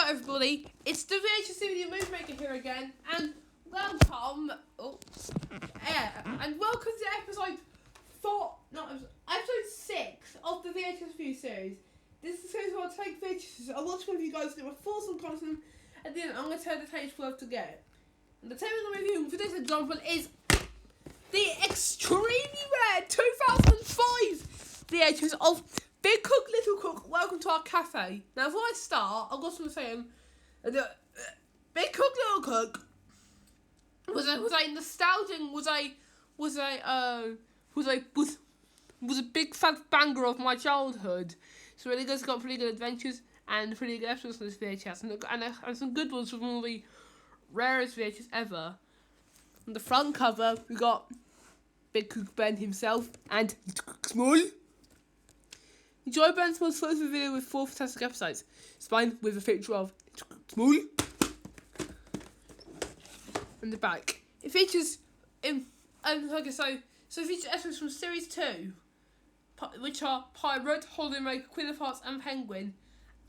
everybody, it's the VHS DVD Movie Maker here again, and welcome, and welcome to episode 6 of the VHS review series. This is the series where I take VHS, I watch one of you guys do a full some content, and then I'm going to tell the taste worth to get. And the tape I'm reviewing for this example is the extremely rare 2005 VHS of Big Cook, Little Cook, Welcome to Our Cafe. Now, before I start, I've got something to say. Big Cook, Little Cook was a nostalgic, was a big fat banger of my childhood. So really good, got pretty good adventures and pretty good episodes of this VHS, and some good ones from all the rarest VHS ever. On the front cover, we got Big Cook Ben himself and Little Cook Small. Enjoy Ben Small's first video with 4 fantastic episodes. Spine with a picture of Little Cook Small. And the back. It features it features episodes from series 2, which are Pirate, Holiday Maker, Queen of Hearts, and Penguin.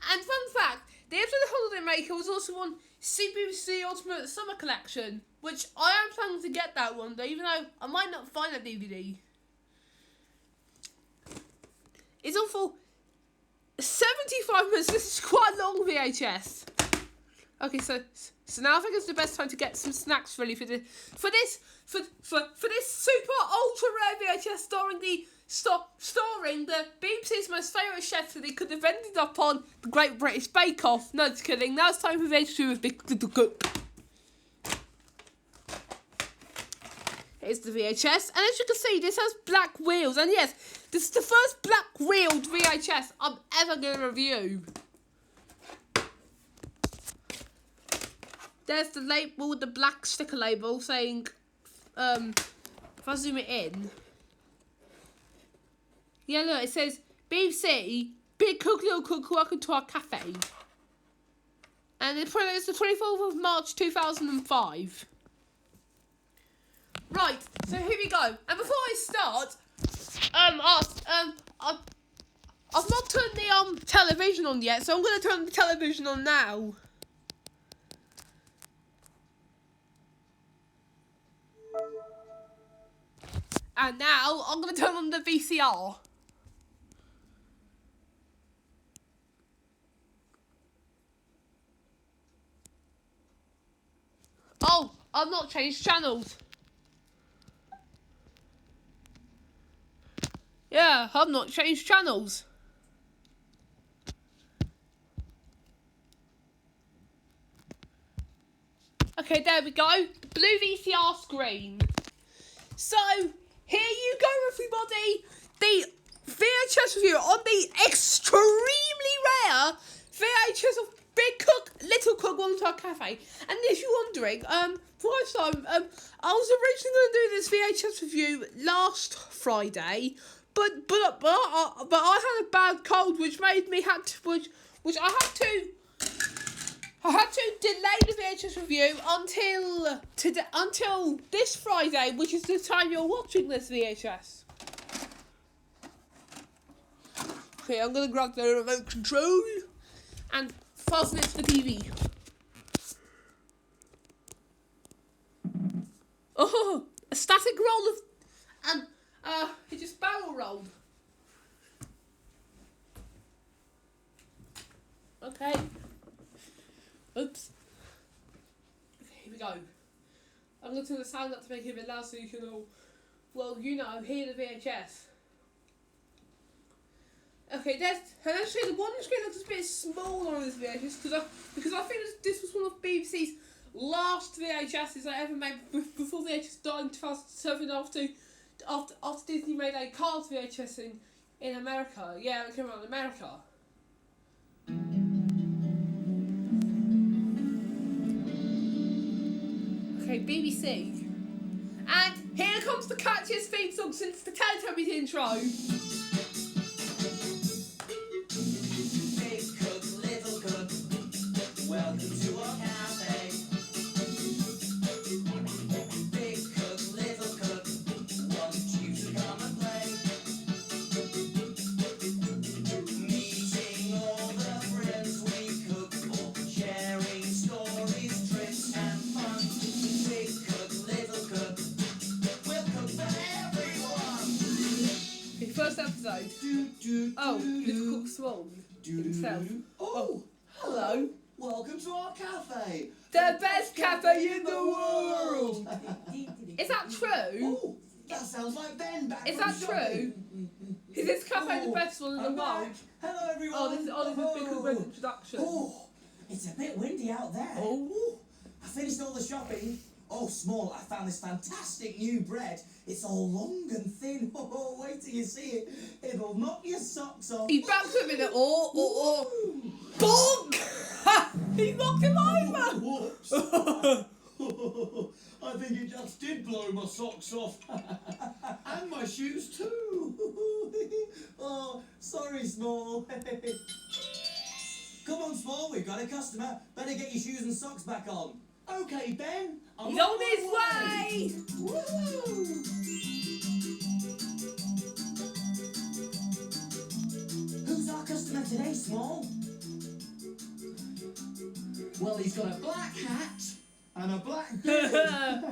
And fun fact, the episode of Holiday Maker was also on CBBC Ultimate Summer Collection, which I am planning to get that one day, even though I might not find that DVD. It's on for 75 minutes. This is quite a long VHS. Okay, so now I think it's the best time to get some snacks ready for this super ultra rare VHS starring the BBC's most favourite chefs that they could have ended up on the Great British Bake Off. No, just kidding. Now it's time for VH2 with Big Little Cook. Here's the VHS, and as you can see, this has black wheels, and yes, this is the first black wheeled VHS I'm ever going to review. There's the label with the black sticker label saying, if I zoom it in, yeah, look, it says BBC, Big Cook, Little Cook, Welcome to Our Cafe. And it's the 24th of March 2005. Right, so here we go. And before I start, I've not turned the television on yet, so I'm going to turn the television on now. And now I'm going to turn on the VCR. Oh, I've not changed channels. Yeah, I've not changed channels. Okay, there we go. The blue VCR screen. So, here you go, everybody. The VHS review on the extremely rare VHS of Big Cook, Little Cook, Welcome to Our Cafe. And if you're wondering, before I start, I was originally going to do this VHS review last Friday, but I had a bad cold, which made me I had to delay the VHS review until this Friday, which is the time you're watching this VHS. Okay, I'm gonna grab the remote control and fasten it to the TV. Oh, a static roll of it just barrel rolled. Okay. Oops. Okay, here we go. I'm going to turn the sound up to make it a bit loud so you can all, hear the VHS. Okay, and actually the one screen looks a bit smaller on this VHS because I think this was one of BBC's last VHSs I ever made before VHS died in 2007 after Disney made a Cars VHS in America. Yeah, it came out in America. Okay, BBC. And here comes the catchiest theme song since the Teletubbies intro. Big Cook, Little Cook, welcome to our cafe. Big Cook, Little Cook, want you to come and play. Meeting all the friends we cook for, share outside. Oh, Little Cook Swan himself. Oh, Hello. welcome to our cafe. The best cafe in the world. Is that true? Oh, that sounds like Ben back Is from that true? shopping. Is this cafe the best one in the I'm world? back. Hello everyone. Oh, this is Big Cook Red's introduction. Oh, it's a bit windy out there. Oh. I finished all the shopping. Oh, Small, I found this fantastic new bread. It's all long and thin. Oh, wait till you see it. It'll knock your socks off. He bounced a minute. Bonk! He knocked him over. Whoops. I think it just did blow my socks off. And my shoes too. Oh, sorry, Small. Come on, Small, we've got a customer. Better get your shoes and socks back on. Okay, Ben. He's on his way. Woo! Who's our customer today, Small? Well, he's got a black hat and a black beard.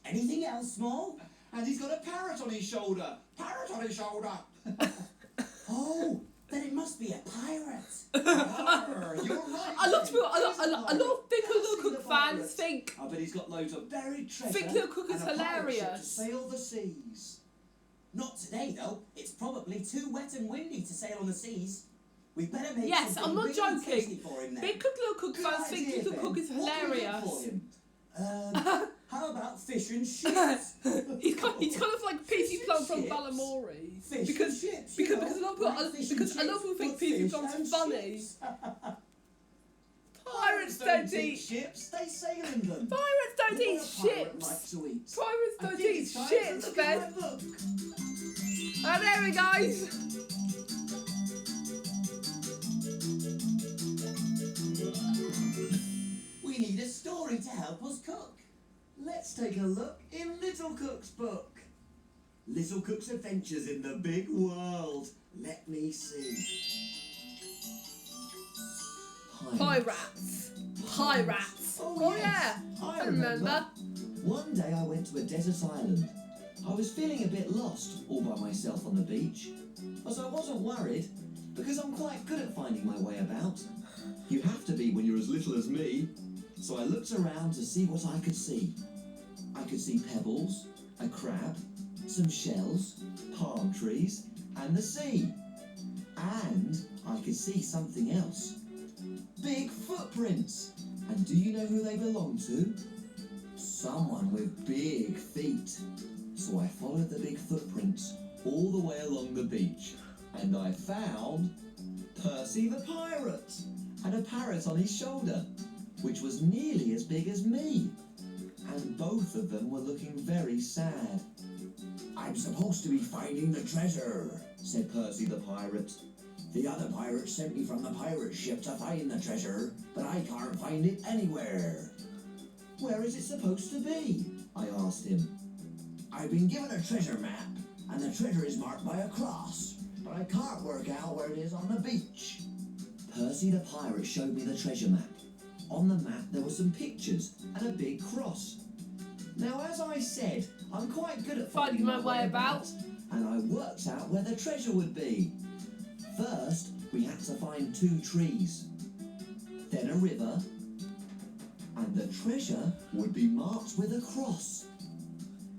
Anything else, Small? And he's got a parrot on his shoulder. Parrot on his shoulder. Oh, then it must be a pirate. You're right. A lot of Big Cook fans think I bet he's got loads of buried treasure. Think Little Cook is and a pirate ship hilarious. to sail the seas. Not today, though. It's probably too wet and windy to sail on the seas. We better make Yes, something I'm not really tasty joking. for him then. Big Little Cook Good fans think idea, Little Ben. Cook is What can we do hilarious. for him? How about fish and chips? He's kind of like PC Plum from chips? Balamori. Fish Because and chips, because you know, a lot of like fish and people chips, think but PC fish Plum's and funny. chips. Pirates don't eat. chips, they sail in them. Pirates don't What eat would a pirate like ships. to eat? Pirates I don't think eat it's time to ships, look Ben. at my book. Oh, there he goes. We need a story to help us cook. Let's take a look in Little Cook's book. Little Cook's Adventures in the Big World. Let me see. Pirates. Oh, yes. Yeah. I remember. One day I went to a desert island. I was feeling a bit lost all by myself on the beach. But I wasn't worried because I'm quite good at finding my way about. You have to be when you're as little as me. So I looked around to see what I could see. I could see pebbles, a crab, some shells, palm trees, and the sea. And I could see something else. Big footprints. And do you know who they belong to? Someone with big feet. So I followed the big footprints all the way along the beach. And I found Percy the pirate and a parrot on his shoulder, which was nearly as big as me. And both of them were looking very sad. I'm supposed to be finding the treasure, said Percy the pirate. The other pirates sent me from the pirate ship to find the treasure, but I can't find it anywhere. Where is it supposed to be? I asked him. I've been given a treasure map, and the treasure is marked by a cross, but I can't work out where it is on the beach. Percy the pirate showed me the treasure map. On the map there were some pictures and a big cross. Now, as I said, I'm quite good at finding my way about, and I worked out where the treasure would be. First, we had to find 2 trees, then a river, and the treasure would be marked with a cross.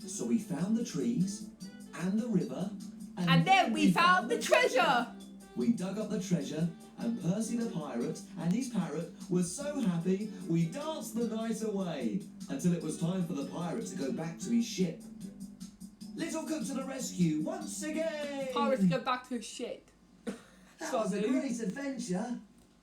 So we found the trees and the river, And then we found the treasure. We dug up the treasure, and Percy the pirate and his parrot were so happy we danced the night away until it was time for the pirate to go back to his ship. Little Cook to the rescue once again! Pirates go back to his ship. That was a great adventure.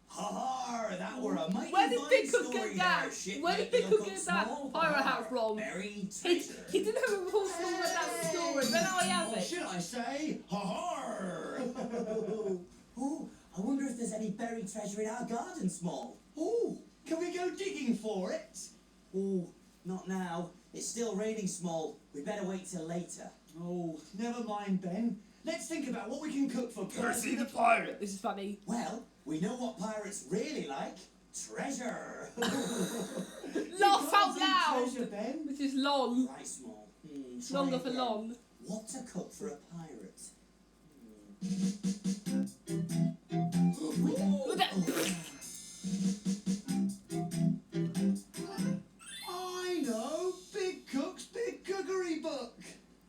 Ha-ha, that were a mighty Where did fine Big Cook story get that? there, shipmate Where did Big Little Cook Cook get that Small. pirate hat from? Buried He treasure. didn't have a whole story about that story, but now I have Or it. should I say, ha-ha! Oh, I wonder if there's any buried treasure in our garden, Small. Oh, can we go digging for it? Oh, not now. It's still raining, Small. We better wait till later. Oh, never mind, Ben. Let's think about what we can cook for Percy the pirate. This is funny. Well, we know what pirates really like. Treasure. Laugh out loud. Treasure, Ben. Which is long. Right, Small. Longer Try for again. long. What to cook for a pirate? Look at I know! Big Cook's Big Cookery Book!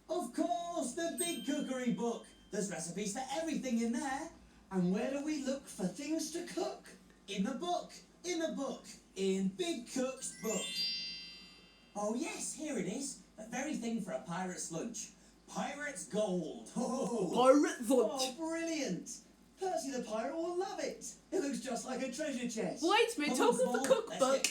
Of course, the Big Cookery Book! There's recipes for everything in there. And where do we look for things to cook? In the book! In the book! In Big Cook's book! Oh yes, here it is. The very thing for a pirate's lunch. Pirate's gold! Oh, Pirate's lunch! oh brilliant! Percy the pirate will love it. It looks just like a treasure chest. Wait a minute, talking of the cookbook,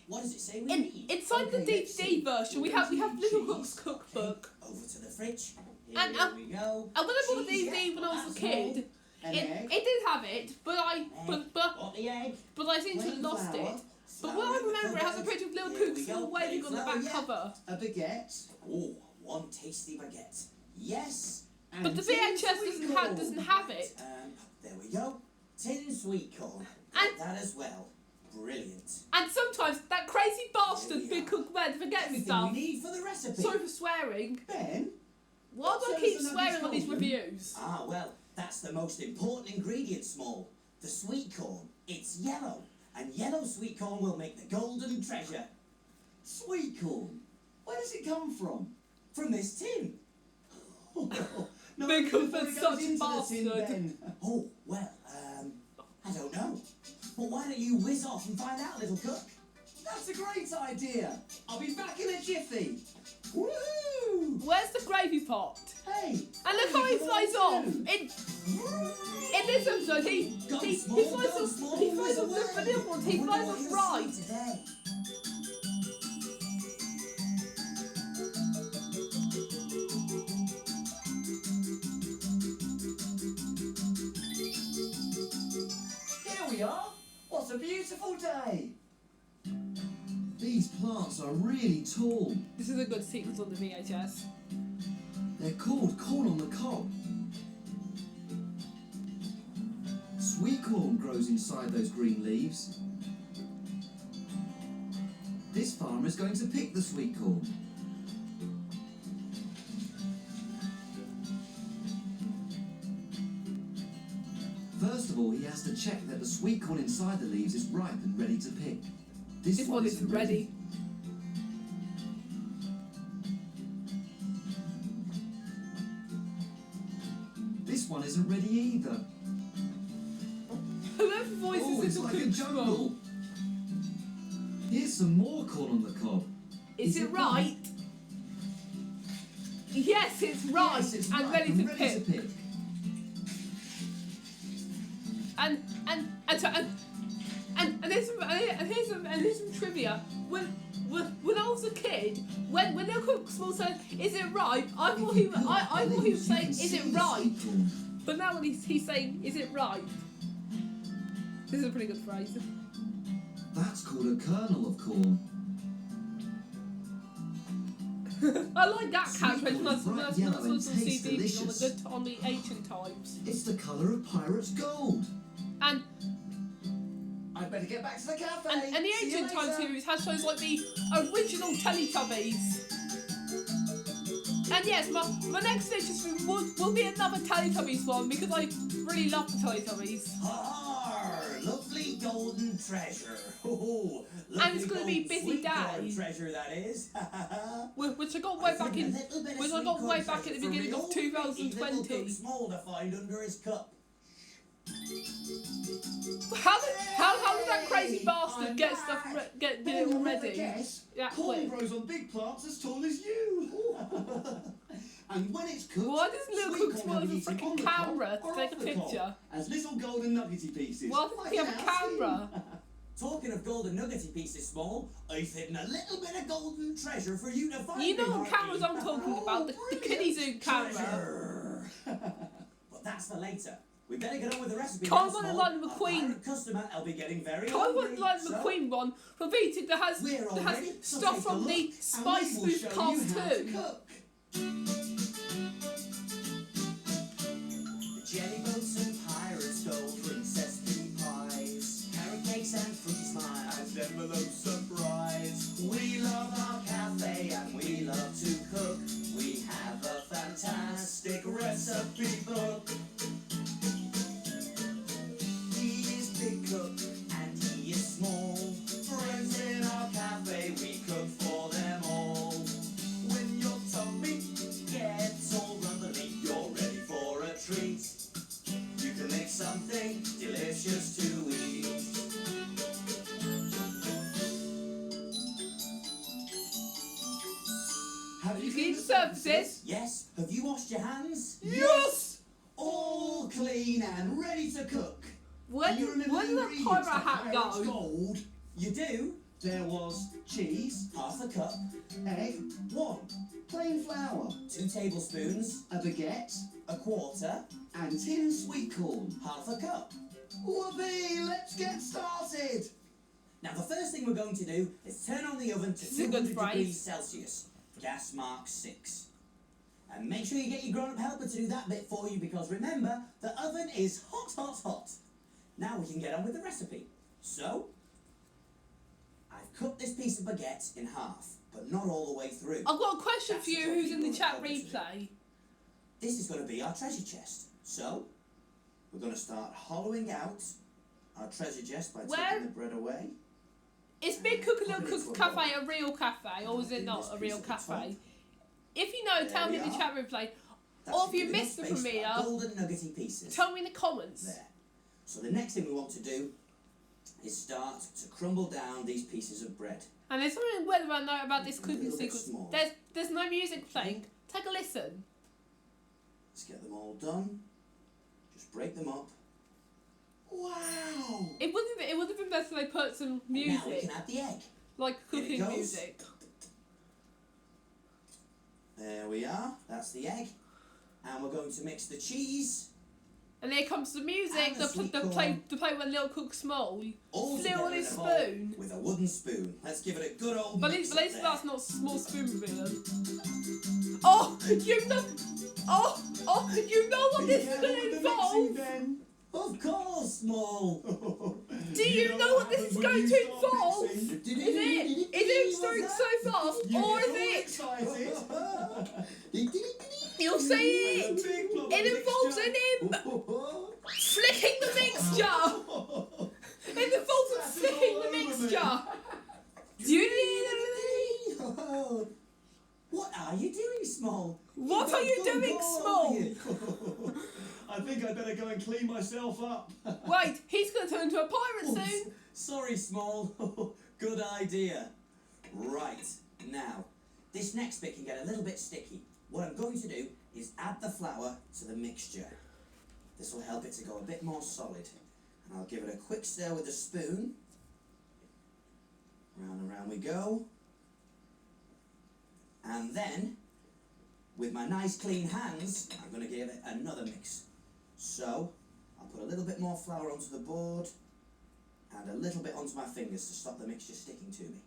what does it say we need? inside the DVD version, we have Little Cook's cookbook. Over to the fridge. Here And we go. And when I bought the Cheese, DVD when I was a that's kid, An egg. it did have it, but I Got the egg. seem to have Plain lost flour, it. But what I flour in the remember, it has a cupboard. picture of Little Here Cook's we go, still waving plain on the flour, back yeah. cover. A baguette. Oh, one tasty baguette. Yes. But the tin VHS sweet doesn't corn. have it. There we go. Tin sweet corn. And- Got that as well. Brilliant. And sometimes that crazy bastard Here we Big are. Cook Red forget me Everything stuff. we need for the recipe. Sorry for swearing. Ben? Why do I What keep else swearing have on these you told you? reviews? Ah, well, that's the most important ingredient, Small. The sweet corn. It's yellow. And yellow sweet corn will make the golden treasure. Sweet corn? Where does it come from? From this tin. No, Big Cook before Red's it goes such a into the tin, bastard. Ben. Oh, well, I don't know. But why don't you whiz off and find out, little cook? That's a great idea. I'll be back in a jiffy. Woo! Where's the gravy pot? Hey! And look how he flies off. In this episode, he flies off the little ones. He flies off right. Today. Here we are. What a beautiful day. These plants are really tall. This is a good sequence on the VHS. They're called corn on the cob. Sweet corn grows inside those green leaves. This farmer is going to pick the sweet corn. First of all, he has to check that the sweet corn inside the leaves is ripe and ready to pick. This one is isn't ready. This one isn't ready either. Whoever voices Oh, it's Little like a Cook's jungle. Small. Here's some more corn on the cob. Is it right? Yes, it's right Yes, it's and ripe ready and to pick. And here's some trivia. When I was a kid, when Little Cook Small said, "Is it ripe?" I thought he was saying, "Is it ripe?" But now when he's saying, "Is it ripe?" This is a pretty good phrase. That's called a kernel of corn. I like that Sweet catchphrase. corn That's is bright the yellow and sort of tastes CD delicious. on the ancient times. It's the colour of pirate's gold. And I better get back to the cafe. And the See you Ancient Time later. series has shows like the original Teletubbies. And yes, my next VHS film will be another Teletubbies one because I really love the Teletubbies. Har, lovely golden treasure. Oh, And it's gonna be Busy Day. Treasure that is. Which I got way back in, which I got way back at the beginning of 2020. Small to find under his cup. How did that crazy bastard get stuff get it all ready? Yeah, Corn wait. grows on big plants as tall as you. And when it's cooked, Why does Little sweet Cook corn Small have a can be eaten freaking on the cob camera or to take off a the cob picture? as little golden nuggety pieces. Why does he have a camera? Talking of golden nuggety pieces, Small, I've hidden a little bit of golden treasure for you to find. You know in what our cameras I'm talking about, the Kiddie Zoo camera. treasure. But that's for later. We better get on with the recipe. Can't now, go to Small. Lightning Our McQueen. pirate customer, I'll be getting very Can I hungry. want like So, McQueen one for VT that has we're all ready, so stuff take a from look, the and Spice we will Booth show Cast you how to 2. cook. Jelly boats and pirates, gold princess pea pies, carrot cakes and fruity smiles, envelope surprise. We love our cafe and we love to cook. We have a fantastic recipe book. You clean the surfaces. Yes. Have you washed your hands? Yes! All clean and ready to cook. Where Do you remember did the the ingredients pirate to hat Pirate's go? Gold? You do? There was cheese, half a cup, egg, 1, Plain flour, 2 tablespoons, a baguette, a quarter, and tin sweet corn. half a cup. Whoopee! Let's get started! Now the first thing we're going to do is turn on the oven to This is a good 200 phrase. degrees Celsius, gas mark 6. And make sure you get your grown-up helper to do that bit for you, because remember, the oven is hot, hot, hot. Now we can get on with the recipe. So, I've cut this piece of baguette in half, but not all the way through. I've got a question That's for you the who's job in the you're chat going to do. replay. This is going to be our treasure chest. So, we're going to start hollowing out our treasure chest by Where- taking the bread away. Is Big Cook and Little Put it Cook's into a Cafe bowl. a real cafe, or is it In not this a piece real at the cafe? top. If you know, There tell me we in the are. chat replay. That Or should if you give enough missed it space from for me, our golden nuggety pieces. tell me in the comments. There. So the next thing we want to do is start to crumble down these pieces of bread. And there's something weird I know about this A cooking little bit sequence. small. There's no music playing. Take a listen. Let's get them all done. Just break them up. Wow! It would have been better if they put some Now we music, can add the egg. like Here it cooking goes. music. There we are. That's the egg. And we're going to mix the cheese And here comes the music. And the sweet The corn. play when Little Cook Small. all Flew together on his in a bowl spoon. with a wooden spoon. Let's give it a good old But mix at up least there. that's not small spoon revealing. Oh, you know. Oh, you know what this is going to involve. Of course, Small. Do you know what this is going to involve? Is it stirring so fast, or is it? You'll see it. It involves him flicking the mixture. It involves him flicking the mixture. What are you doing, Small? What are you doing, Small? I think I better go and clean myself up. Wait, he's going to turn into a pirate soon. Sorry, Small. Good idea. Right, now, this next bit can get a little bit sticky. What I'm going to do is add the flour to the mixture. This will help it to go a bit more solid. And I'll give it a quick stir with a spoon. Round and round we go. And then, with my nice clean hands, I'm going to give it another mix. So, I'll put a little bit more flour onto the board and a little bit onto my fingers to stop the mixture sticking to me.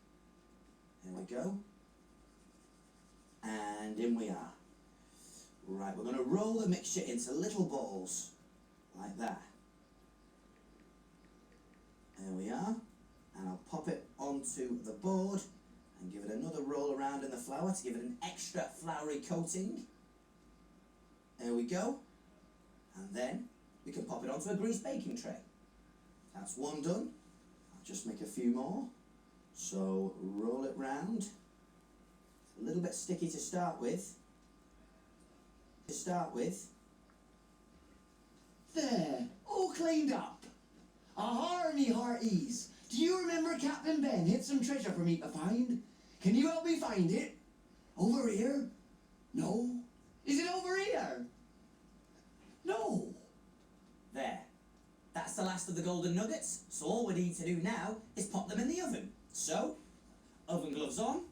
There we go. And in we are. Right, we're going to roll the mixture into little balls, like that. There we are. And I'll pop it onto the board and give it another roll around in the flour to give it an extra floury coating. There we go. And then we can pop it onto a greased baking tray. That's one done. I'll just make a few more. So roll it round. A little bit sticky to start with. There, all cleaned up. Ahar, me hearties. Do you remember Captain Ben hid some treasure for me to find? Can you help me find it? Over here? No. Is it over here? No. There. That's the last of the golden nuggets. So all we need to do now is pop them in the oven. So, oven gloves on,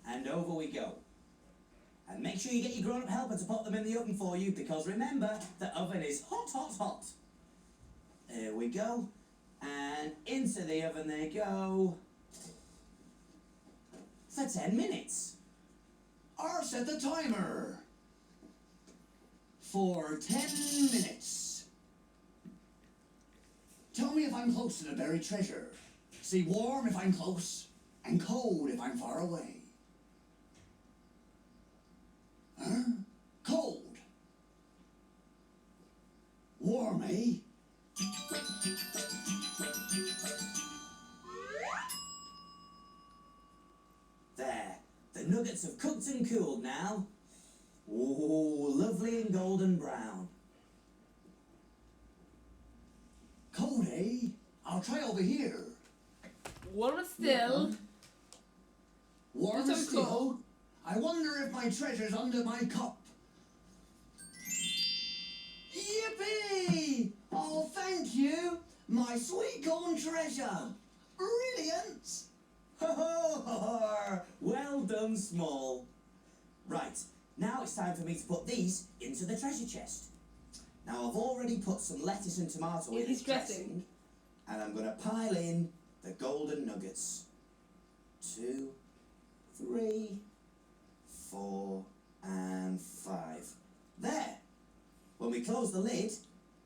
and over we go. And make sure you get your grown-up helper to pop them in the oven for you, because remember, the oven is hot, hot, hot. There we go. And into the oven they go for 10 minutes. Or set the timer for 10 minutes. Tell me if I'm close to the buried treasure. Say warm if I'm close, and cold if I'm far away. Huh? Cold. Warm, eh? There. The nuggets have cooked and cooled now. Oh, lovely and golden brown. Cold, eh? I'll try over here. Warm still. Warm It's so still. cold. I wonder if my treasure's under my cup. Yippee! Oh, thank you, my sweet corn treasure. Brilliant! Well done, Small. Right, now it's time for me to put these into the treasure chest. Now I've already put some lettuce and tomato in He's the dressing. dressing, and I'm going to pile in the golden nuggets. 2, 3, 4, and 5. There! When we close the lid,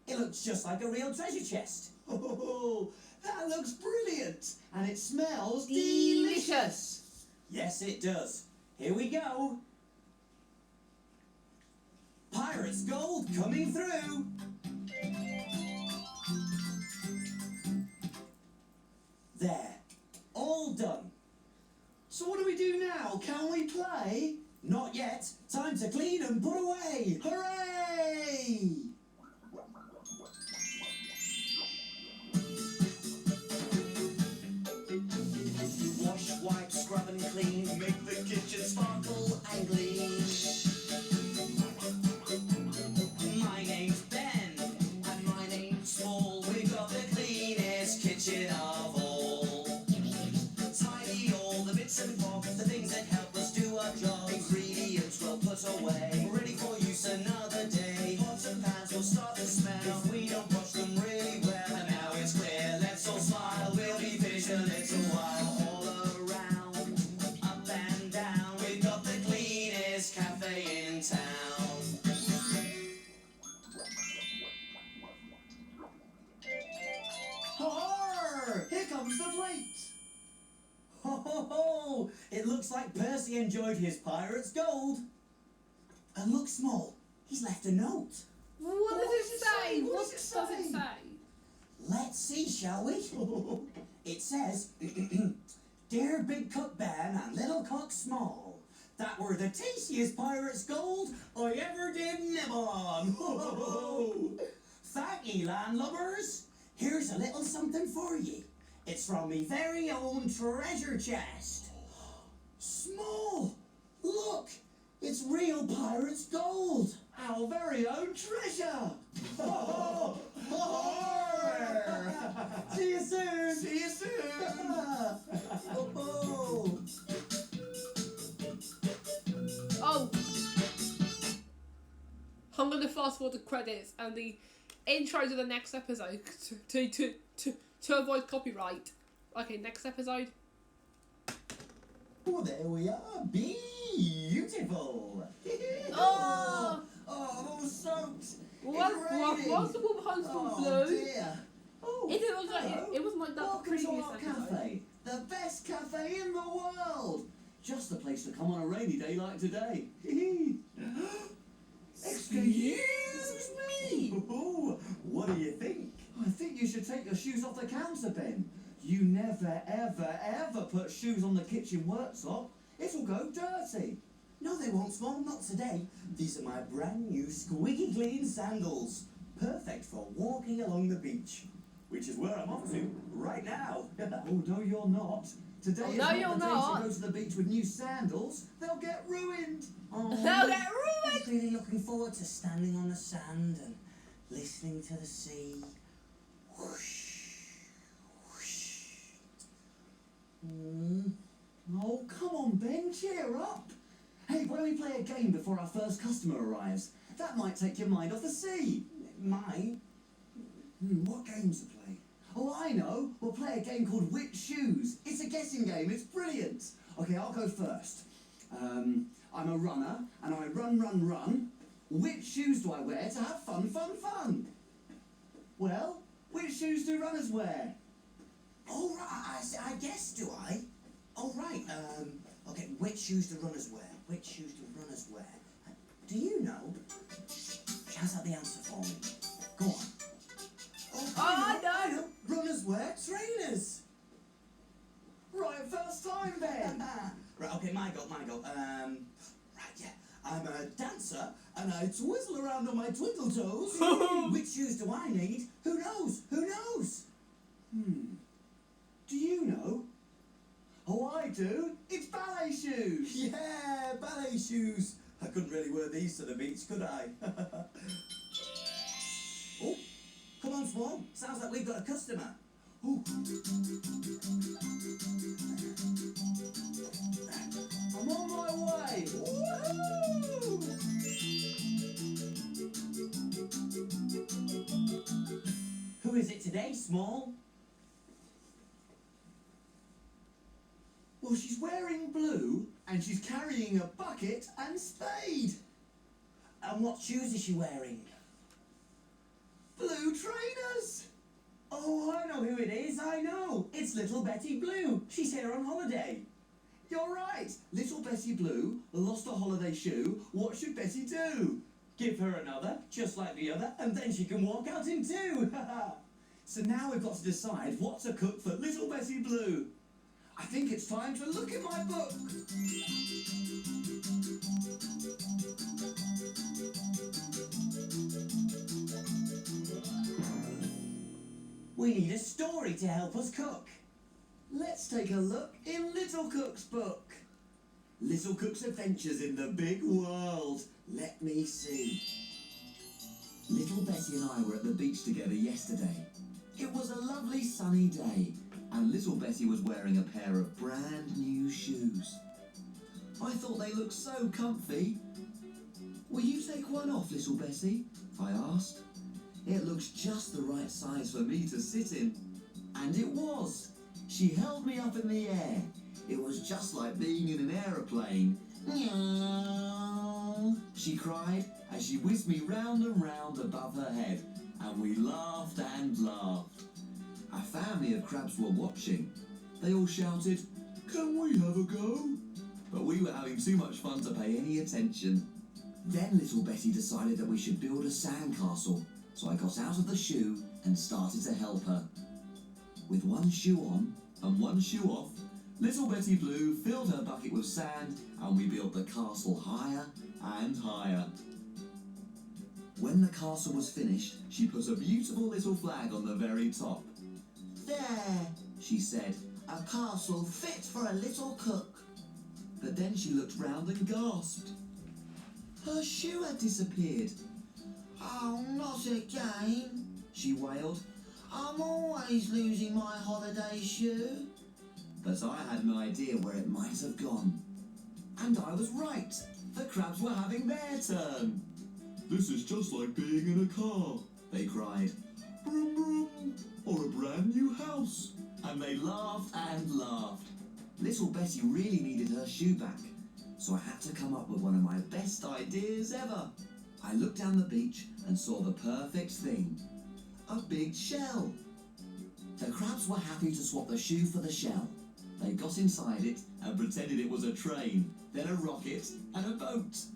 it looks just like a real treasure chest. Oh, that looks brilliant, and it smells Delicious. delicious. Yes, it does. Here we go. Pirate's gold coming through. There. All done. So what do we do now? Can we play? Not yet. Time to clean and put away. Hooray! Wash, wipe, scrub and clean. Make the kitchen sparkle and gleam. My name's Ben. And my name's Small. We've got the cleanest kitchen of all. Tidy all the bits and bobs, the things that help us do our job. Ingredients well put away, ready for use another day. Pots and pans will start to smell if we don't wash them really well. And now it's clear, let's all smile. We'll be finished a little while. All around, up and down, we've got the cleanest cafe in town. Har! Here comes the plate. Ho ho ho! It looks like Percy enjoyed his pirate's gold. And look, Small, he's left a note. What does it say? What What does it does it say? say? Let's see, shall we? It says, Dear Big Cook Ben and Little Cook Small, that were the tastiest pirate's gold I ever did nibble on. Thank ye, landlubbers. Here's a little something for ye. It's from me very own treasure chest. Small, look, it's real pirate's gold. Our very own treasure. See you soon. See you soon. Oh, I'm gonna fast forward the credits and the intro to the next episode to avoid copyright. Okay, next episode. Oh, there we are. Beautiful. Oh, Oh, I'm soaked. what's the one behind some Oh, blue? dear. Oh, It didn't look like hello. it wasn't like that Welcome to previous our episode. cafe, the best cafe in the world. Just the place to come on a rainy day like today. Excuse me. Oh, what do you think? I think you should take your shoes off the counter, Ben. You never, ever, ever put shoes on the kitchen worktop. It'll go dirty. No, they won't, Small. Not today. These are my brand new squeaky clean sandals. Perfect for walking along the beach. Which is where I'm off to right now. Oh, no, you're not. Today Oh, is no, not you're the day not. to go to the beach with new sandals. They'll get ruined. Oh, They'll get I ruined. was really looking forward to standing on the sand and listening to the sea. Whoosh, whoosh. Oh, come on, Ben, cheer up. Hey, why don't we play a game before our first customer arrives? That might take your mind off the sea. Mine? What games to play? Oh, I know. We'll play a game called Which Shoes. It's a guessing game. It's brilliant. Okay, I'll go first. I'm a runner, and I run. Which shoes do I wear to have fun? Well, which shoes do runners wear? Oh, right. I guess, do I? Oh, right. Okay, which shoes do runners wear? Which shoes do runners wear? Do you know? Shout out the answer for me. Go on. Oh, I know. Runners wear trainers. Right, first time, Ben. Right, okay, my go. Right, yeah. I'm a dancer, and I twizzle around on my twinkle toes. Which shoes do I need? Who knows? Do you know? Oh, I do. It's ballet shoes. Yeah, ballet shoes. I couldn't really wear these to the beach, could I? Oh, come on, Small. Sounds like we've got a customer. Ooh. I'm on my way. Woohoo! Who is it today, Small? Well, she's wearing blue and she's carrying a bucket and spade. And what shoes is she wearing? Blue trainers. Oh, I know who it is, I know. It's little Betty Blue. She's here on holiday. You're right. Little Betty Blue lost a holiday shoe. What should Betty do? Give her another, just like the other, and then she can walk out in two. So now we've got to decide what to cook for little Betty Blue. I think it's time to look in my book. We need a story to help us cook. Let's take a look in Little Cook's book. Little Cook's Adventures in the Big World. Let me see. Little Betty and I were at the beach together yesterday. It was a lovely sunny day, and little Betty was wearing a pair of brand new shoes. I thought they looked so comfy. Will you take one off, little Betty? I asked. It looks just the right size for me to sit in. And it was. She held me up in the air. It was just like being in an aeroplane. Meow, she cried as she whizzed me round and round above her head, and we laughed and laughed. A family of crabs were watching. They all shouted, "Can we have a go?" But we were having too much fun to pay any attention. Then little Betty decided that we should build a sandcastle, so I got out of the shoe and started to help her. With one shoe on and one shoe off, little Betty Blue filled her bucket with sand, and we built the castle higher and higher. When the castle was finished, she put a beautiful little flag on the very top. "There," she said, "a castle fit for a little cook." But then she looked round and gasped. Her shoe had disappeared. "Oh, not again," she wailed. "I'm always losing my holiday shoe." But I had an idea where it might have gone. And I was right. The crabs were having their turn. This is just like being in a car, they cried. Broom broom, or a brand new house. And they laughed and laughed. Little Betty really needed her shoe back, so I had to come up with one of my best ideas ever. I looked down the beach and saw the perfect thing. A big shell. The crabs were happy to swap the shoe for the shell. They got inside it and pretended it was a train, then a rocket and a boat.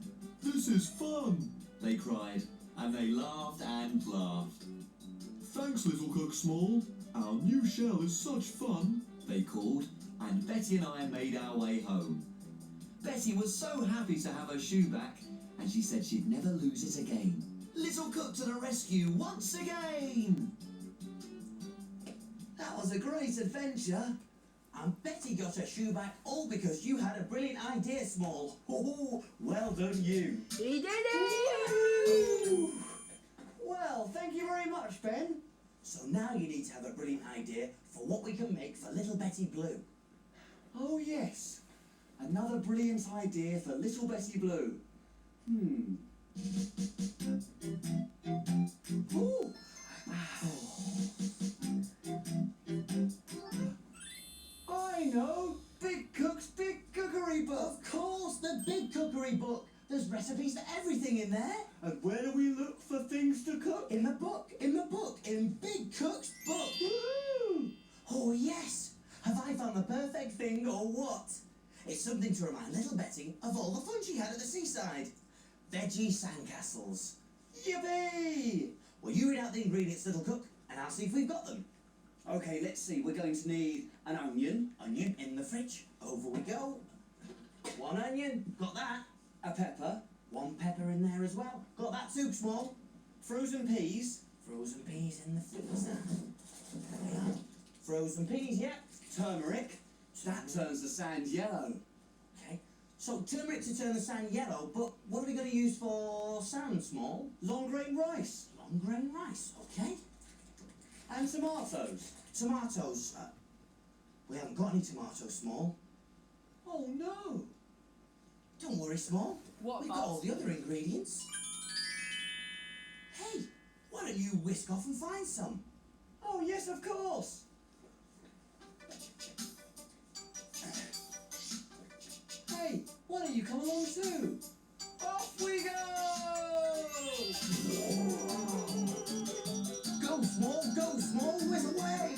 This is fun, they cried, and they laughed and laughed. Thanks, Little Cook Small. Our new shell is such fun, they called, and Betty and I made our way home. Betty was so happy to have her shoe back, and she said she'd never lose it again. Little Cook to the rescue once again! That was a great adventure. And Betty got her shoe back all because you had a brilliant idea, Small. Oh, well done you. He did it! Woo! Well, thank you very much, Ben. So now you need to have a brilliant idea for what we can make for little Betty Blue. Oh yes, another brilliant idea for little Betty Blue. Ooh. I know, Big Cook's Big Cookery Book. Of course, the Big Cookery Book. There's recipes for everything in there. And where do we look for things to cook? In the book, in Big Cook's book. Woo! Oh yes, have I found the perfect thing or what? It's something to remind little Betty of all the fun she had at the seaside. Veggie sandcastles. Yippee! Well, you read out the ingredients, little cook, and I'll see if we've got them. Okay, let's see. We're going to need an onion, Onion in the fridge. Over we go. One onion, got that. a pepper, One pepper in there as well. Got that too, Small. frozen peas, Frozen peas in the freezer. There they are. Frozen peas, yeah. turmeric, That turns the sand yellow. Okay. So turmeric to turn the sand yellow, but what are we going to use for sand, Small? Long grain rice. Long grain rice, okay. And tomatoes. Tomatoes. We haven't got any tomatoes, Small. Oh no. Don't worry, Small. What We've got all the other ingredients. Hey, why don't you whisk off and find some? Oh yes, of course. Hey, why don't you come along too? Off we go! Go, Small, whiz away!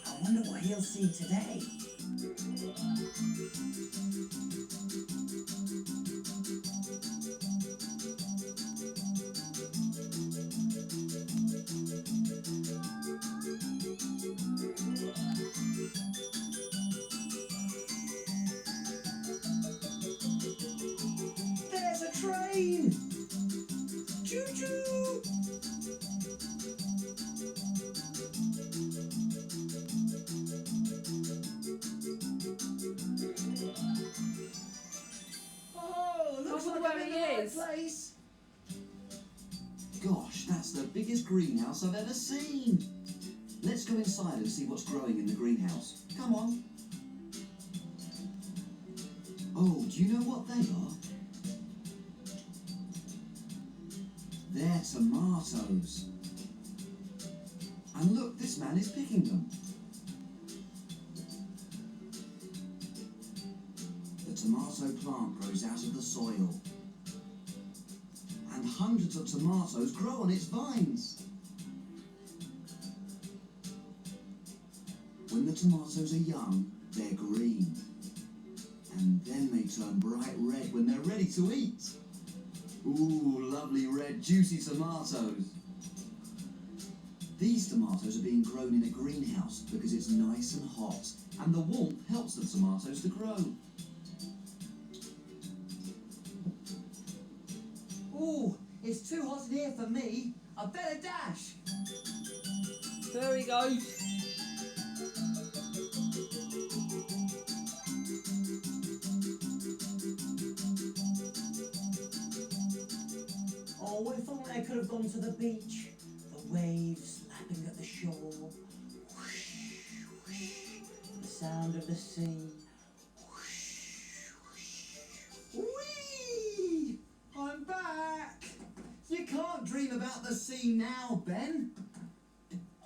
I wonder what he'll see today. There's a train! Choo-choo! Oh, looks I wonder like where I'm in he the right is. place. Gosh, that's the biggest greenhouse I've ever seen. Let's go inside and see what's growing in the greenhouse. Come on. Oh, do you know what they are? They're tomatoes. And look, this man is picking them. The tomato plant grows out of the soil. And hundreds of tomatoes grow on its vines. When the tomatoes are young, they're green. And then they turn bright red when they're ready to eat. Ooh, lovely red, juicy tomatoes. These tomatoes are being grown in a greenhouse because it's nice and hot, and the warmth helps the tomatoes to grow. Ooh, it's too hot in here for me. I better dash. There he goes. Oh, if only I could have gone to the beach. The waves lapping at the shore. Whoosh, whoosh. The sound of the sea. Whoosh, whoosh. Whee! I'm back. You can't dream about the sea now, Ben.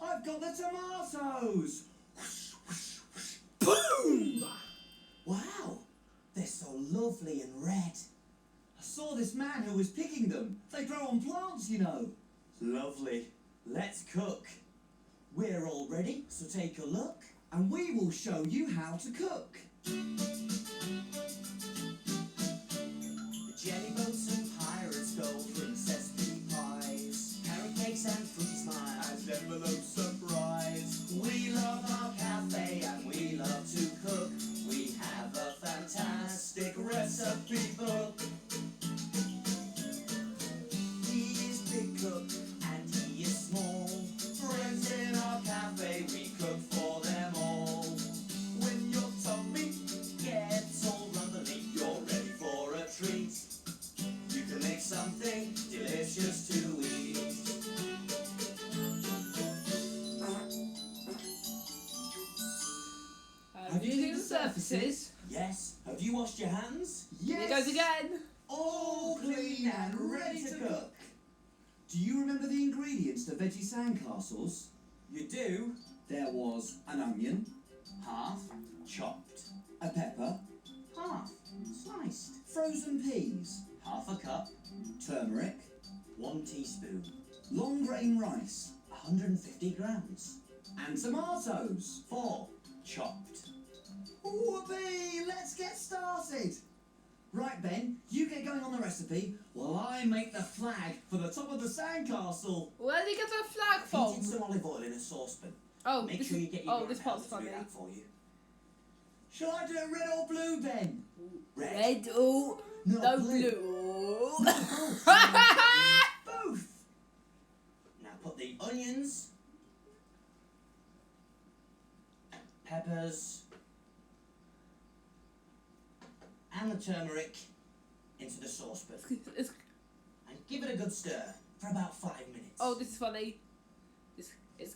I've got the tomatoes. Boom! Wow, they're so lovely and red. I saw this man who was picking them. They grow on plants, you know. Lovely. Let's cook. We're all ready, so take a look. And we will show you how to cook. The jelly boats and pirates go princess pea pies, carrot cakes and fruity smiles, envelope surprise. We love our cafe and we love to cook. We have a fantastic recipe book. He is big cook and he is small. Friends in our cafe, we cook for them all. When your tummy gets all rumbly, you're ready for a treat. You can make something delicious to eat. Using the surfaces. Yes. Have you washed your hands? Here he goes again. All clean and ready to cook. Do you remember the ingredients to veggie sandcastles? You do? There was an onion, Half chopped, a pepper, half sliced, frozen peas, half a cup, turmeric, 1 teaspoon, long grain rice, 150 grams, and tomatoes. 4 chopped. Whoopee! Let's get started. Right, Ben, you get going on the recipe while I make the flag for the top of the sandcastle. Where did he get the flag from? Heated some olive oil in a saucepan. Oh, Make this sure is- you get your this part's grandparents to do funny. that for you. Shall I do it red or blue, Ben? Red, oh, no blue. Both. Now put the onions, peppers, and the turmeric into the saucepan. It's, And give it a good stir for about 5 minutes. oh, this is funny.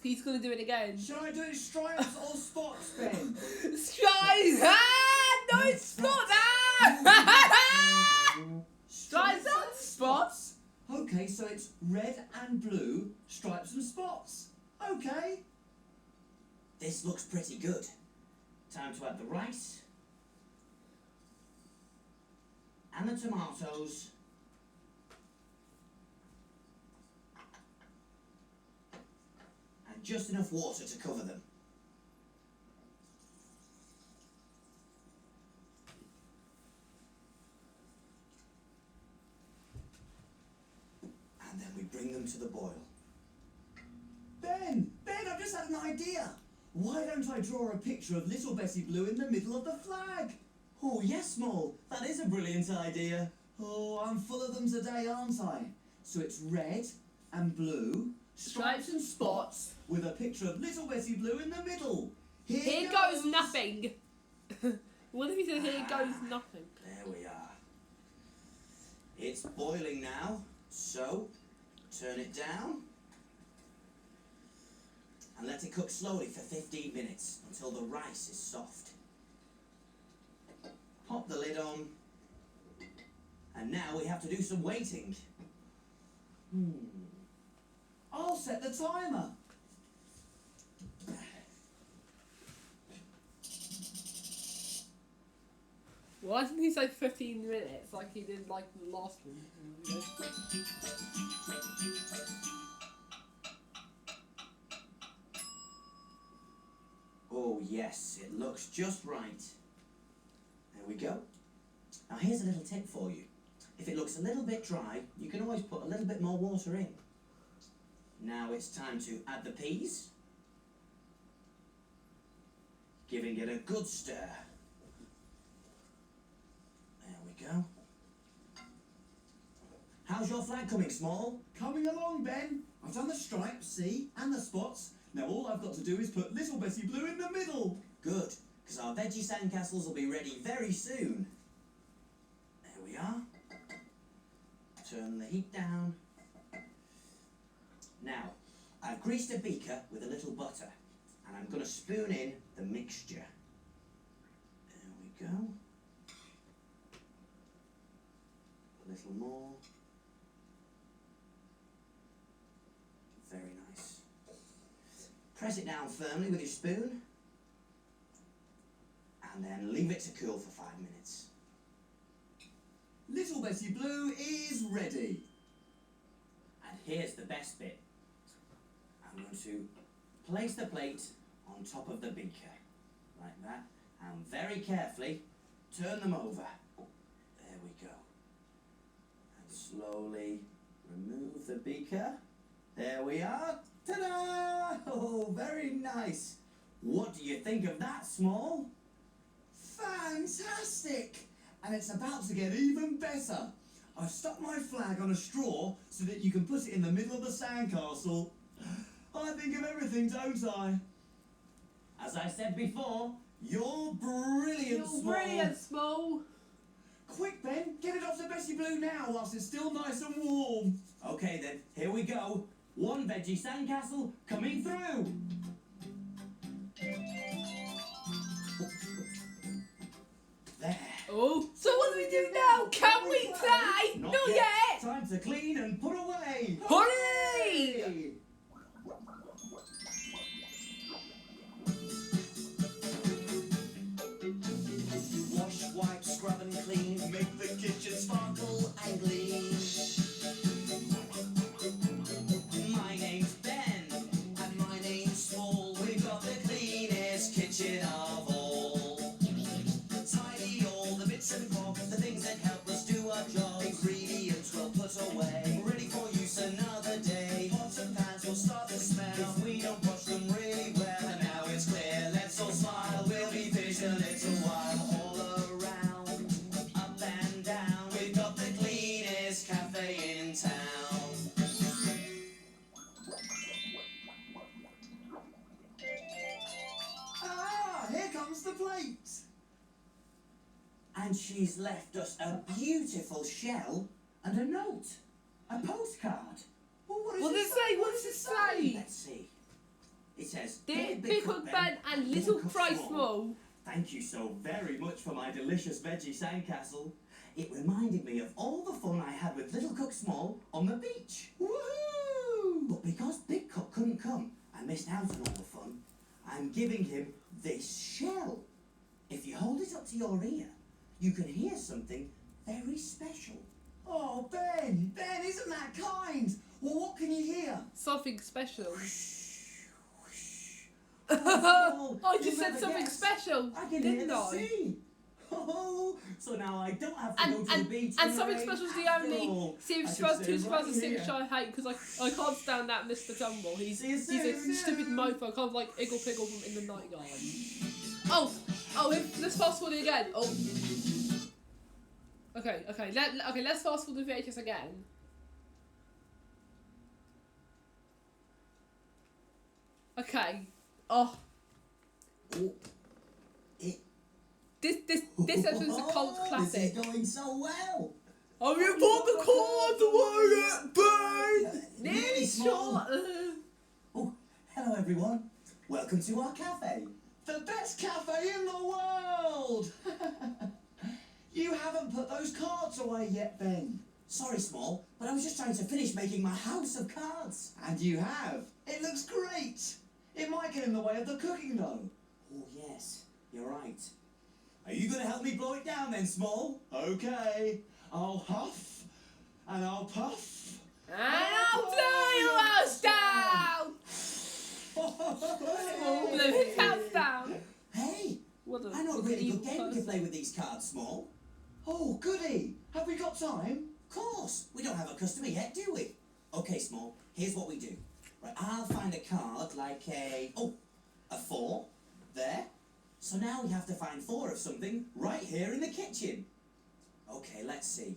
He's gonna do it again. Should I do it stripes or spots, Ben? Stripes! Ah! No, it's not that! Stripes and spots. Okay, so it's red and blue, stripes and spots. Okay. This looks pretty good. Time to add the rice. And the tomatoes. And just enough water to cover them. And then we bring them to the boil. Ben, I've just had an idea. Why don't I draw a picture of little Bessie Blue in the middle of the flag? Oh yes, Small, that is a brilliant idea. Oh, I'm full of them today, aren't I? So it's red and blue, stripes and spots, with a picture of little Bessie Blue in the middle. Here goes nothing. What if he said here goes nothing? There we are. It's boiling now, so turn it down and let it cook slowly for 15 minutes until the rice is soft. Pop the lid on, and now we have to do some waiting. I'll set the timer. Why didn't he say 15 minutes like he did like the last one? Oh yes, it looks just right. There we go. Now here's a little tip for you. If it looks a little bit dry, you can always put a little bit more water in. Now it's time to add the peas. Giving it a good stir. There we go. How's your flag coming, Small? Coming along, Ben. I've done the stripes, see, and the spots. Now all I've got to do is put little Bessie Blue in the middle. Good, because our veggie sandcastles will be ready very soon. There we are. Turn the heat down. Now, I've greased a beaker with a little butter, and I'm going to spoon in the mixture. There we go. A little more. Very nice. Press it down firmly with your spoon, and then leave it to cool for 5 minutes. Little Bessie Blue is ready. And here's the best bit. I'm going to place the plate on top of the beaker, like that, and very carefully turn them over. There we go. And slowly remove the beaker. There we are. Ta-da! Oh, very nice. What do you think of that, Small? Fantastic! And it's about to get even better. I've stuck my flag on a straw so that you can put it in the middle of the sandcastle. I think of everything, don't I? As I said before, you're brilliant, You're Small. brilliant, Small. Quick, Ben, get it off to Bessie Blue now whilst it's still nice and warm. Okay then, here we go. One veggie sandcastle coming through. There. Oh, so what do we do now? Can we play? Not yet. Time to clean and put away. Hurry! Wash, wipe, scrub and clean, make the kitchen sparkle and gleam. My name's Ben. And my name's Small. We've got the cleanest kitchen of all. Tidy all the bits and bobs, the things that help us do our job. Ingredients we'll put away, ready for use another day. Pots and pans will start to smell if we don't wash them really well. And now it's clear, let's all smile. We'll be finished in a little while. All around, up and down, we've got the cleanest cafe in town. Ah, here comes the plate. And she's left us a beautiful shell and a note. A postcard. Well, What does it say? What does it say? Let's see. It says, Dear Big Hook Ben and Little Fry Small. Thank you so very much for my delicious veggie sandcastle. It reminded me of all the fun I had with Little Cook Small on the beach. Woohoo! But because Big Cook couldn't come and missed out on all the fun, I'm giving him this shell. If you hold it up to your ear, you can hear something very special. Oh, Ben! Ben, isn't that kind? Well, what can you hear? Something special. Oh, I just said something special, I can hear didn't the I? sea. Oh, so now I don't have to go to the beach. And in something the rain special is the after only all. series I can stay 2006 right which I hate because I can't stand that Mr. Tumble. He's See you a soon. stupid mofo, kind of like Iggle Piggle from In the Night Garden. Let's fast forward it again. Oh. Okay, let's fast forward the VHS again. Okay. Oh. Oh. It. This episode is a cult classic. This is going so well. Have you bought the car to work, Really small. Oh, hello everyone. Welcome to our cafe. The best cafe in the world! You haven't put those cards away yet, Ben. Sorry, Small, but I was just trying to finish making my house of cards. And you have. It looks great. It might get in the way of the cooking, though. Oh, yes, you're right. Are you going to help me blow it down then, Small? Okay. I'll huff, and I'll puff. And I'll blow your house down! Blow his house down! Hey, What a I know a really evil good game we person. can play with these cards, Small. Oh, goody. Have we got time? Of course. We don't have a customer yet, do we? Okay, Small, here's what we do. Right, I'll find a card like a 4. There. So now we have to find 4 of something right here in the kitchen. Okay, let's see.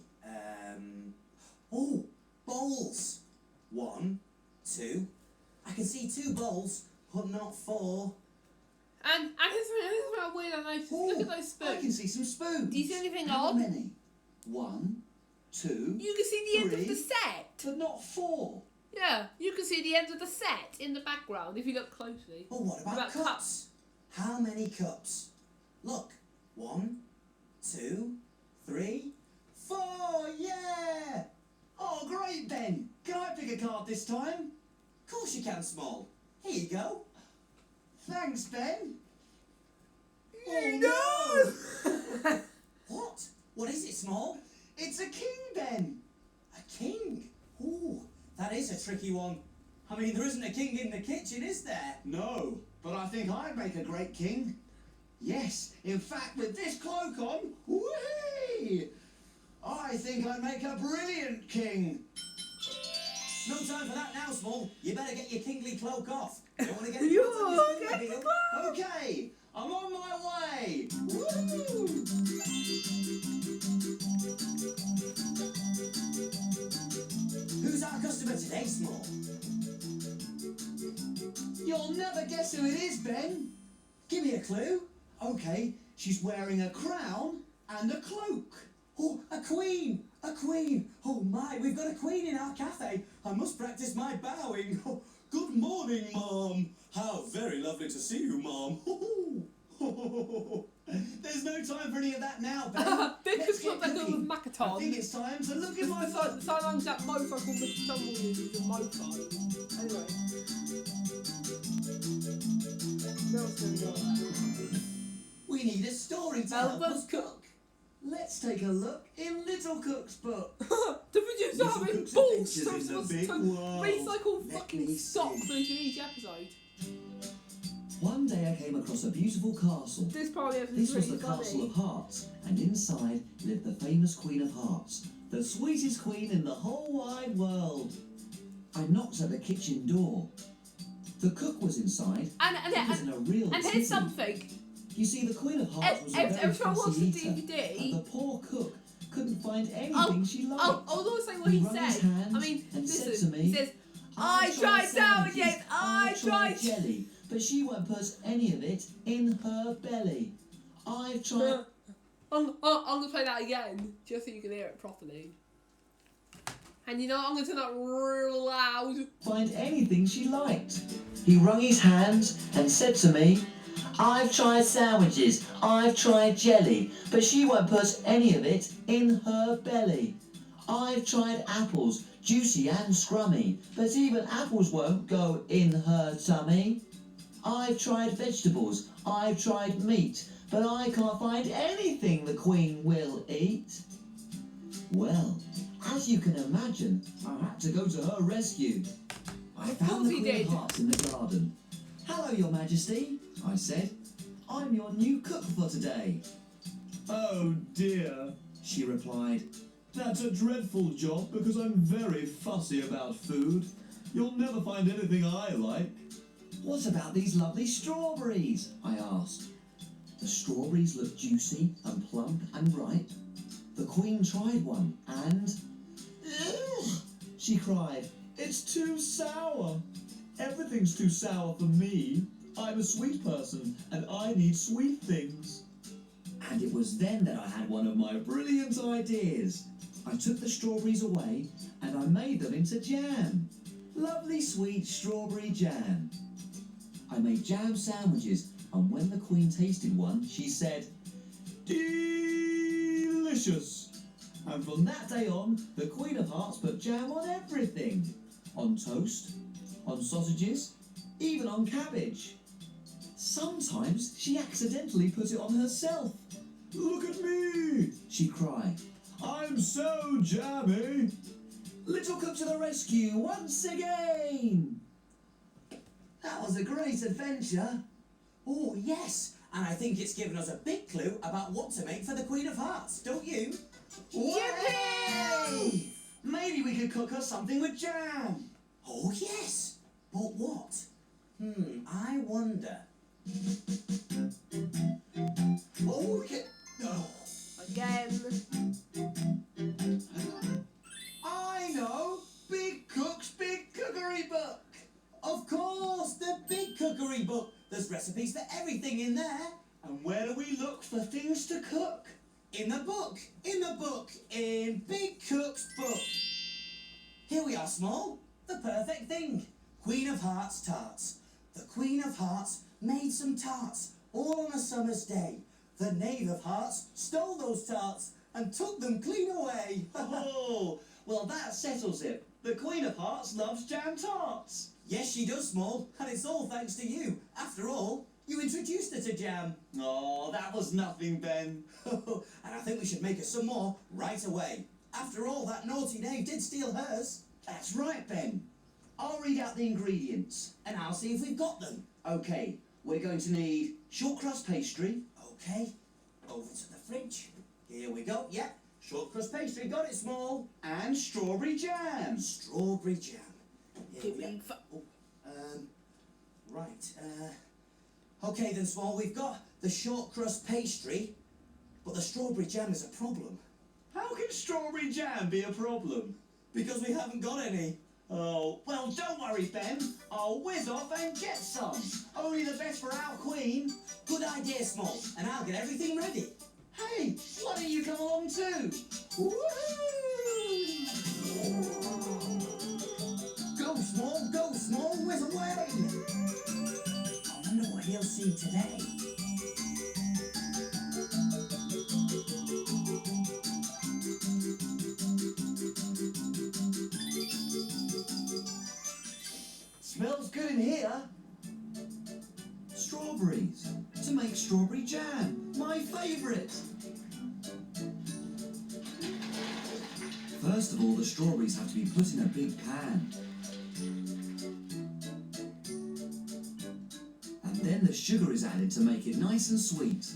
Bowls. 1, 2. I can see 2 bowls, but not 4. And here's what weird I noticed. Look at those spoons. I can see some spoons. Do you see anything How odd? many? 1, 2. You can see the end of 3, the set. but not 4. Yeah, you can see the end of the set in the background if you look closely. Well, what about cups? How many cups? Look. 1, 2, 3, 4. Yeah! Oh, great, Ben. Can I pick a card this time? Of course you can, Small. Here you go. Thanks, Ben. Oh, no! What? What is it, Small? It's a king, Ben. A king? Ooh, that is a tricky one. I mean, there isn't a king in the kitchen, is there? No, but I think I'd make a great king. Yes, in fact, with this cloak on, whee! I think I'd make a brilliant king. No time for that now, Small. You better get your kingly cloak off. Don't want to get Okay, I'm on my way. Woo! Who's our customer today, Small? You'll never guess who it is, Ben. Give me a clue. Okay, she's wearing a crown and a cloak. Oh, a queen! A queen! Oh my, we've got a queen in our cafe. I must practice my bowing. Oh, good morning, Mom. How very lovely to see you, Mom. There's no time for any of that now, Ben. Because look like a little I Macaton. think it's time to look at my phone. So long as that mofo called Mr. Tumble is a mofo. Anyway. Now it's going to go. We need a story to help us cook. Let's take a look in Little Cook's book. The producer Little having Cook's balls Adventures in the Big World. recycle Let fucking me stock see. for each episode. One day I came across a beautiful castle. This part of the This episode was is the really Castle funny. of Hearts, and inside lived the famous Queen of Hearts, the sweetest queen in the whole wide world. I knocked at the kitchen door. The cook was inside. He was in a real And tizzy. here's something. You see, the Queen of Hearts was a very Every time I watch fussy the eater, DVD. and the poor cook couldn't find anything she liked. I'll always say what He he wrung his said. hands I mean, and said listen, to me, he says, I tried sandwiches, I tried... jelly, but she won't put any of it in her belly. I've tried... I'm gonna play that again, just so you can hear it properly. And you know what, I'm gonna turn that real loud. Find anything she liked. He wrung his hands and said to me, I've tried sandwiches, I've tried jelly, but she won't put any of it in her belly. I've tried apples, juicy and scrummy, but even apples won't go in her tummy. I've tried vegetables, I've tried meat, but I can't find anything the Queen will eat. Well, as you can imagine, I had to go to her rescue. I found the Queen of Hearts in the garden. Hello, Your Majesty, I said. I'm your new cook for today. Oh dear, She replied. that's a dreadful job because I'm very fussy about food. You'll never find anything I like. What about these lovely strawberries? I asked. The strawberries looked juicy and plump and ripe. The Queen tried one and... Ugh, she cried. it's too sour. Everything's too sour for me. I'm a sweet person and I need sweet things. And it was then that I had one of my brilliant ideas. I took the strawberries away and I made them into jam. Lovely sweet strawberry jam. I made jam sandwiches, and when the Queen tasted one, she said, Delicious. and from that day on, the Queen of Hearts put jam on everything. On toast, on sausages, even on cabbage. Sometimes she accidentally put it on herself. Look at me. She cried. I'm so jammy. Little Cook to the rescue once again! That was a great adventure. Oh, yes. And I think it's given us a big clue about what to make for the Queen of Hearts, don't you? Yippee! Maybe we could cook her something with jam. Oh, yes. But what? I wonder. Oh, we can... Oh. Again. I know! Big Cook's Big Cookery Book! Of course, the Big Cookery Book! There's recipes for everything in there. And where do we look for things to cook? In the book! In the book! In Big Cook's book! Here we are, Small. The perfect thing. Queen of Hearts tarts. The Queen of Hearts made some tarts, all on a summer's day. The Knave of Hearts stole those tarts and took them clean away. Oh, well that settles it. The Queen of Hearts loves jam tarts. Yes, she does, Small, and it's all thanks to you. After all, you introduced her to jam. Oh, that was nothing, Ben. And I think we should make her some more right away. After all, that naughty knave did steal hers. That's right, Ben. I'll read out the ingredients. And I'll see if we've got them. Okay, we're going to need short crust pastry. Okay, over to the fridge. Here we go. Yep, short crust pastry. Got it, Small. And strawberry jam. Strawberry jam. Here we go. Giving Right. Okay then, Small. We've got the short crust pastry, but the strawberry jam is a problem How can strawberry jam be a problem? because we haven't got any. Oh, well, don't worry, Ben. I'll whiz off and get some. Only the best for our Queen. Good idea, Small. And I'll get everything ready. Hey, why don't you come along too? Woo-hoo! Go, Small, whiz away! I wonder what he'll see today. Smells good in here. Strawberries. To make strawberry jam. My favourite. First of all, the strawberries have to be put in a big pan. And then the sugar is added to make it nice and sweet.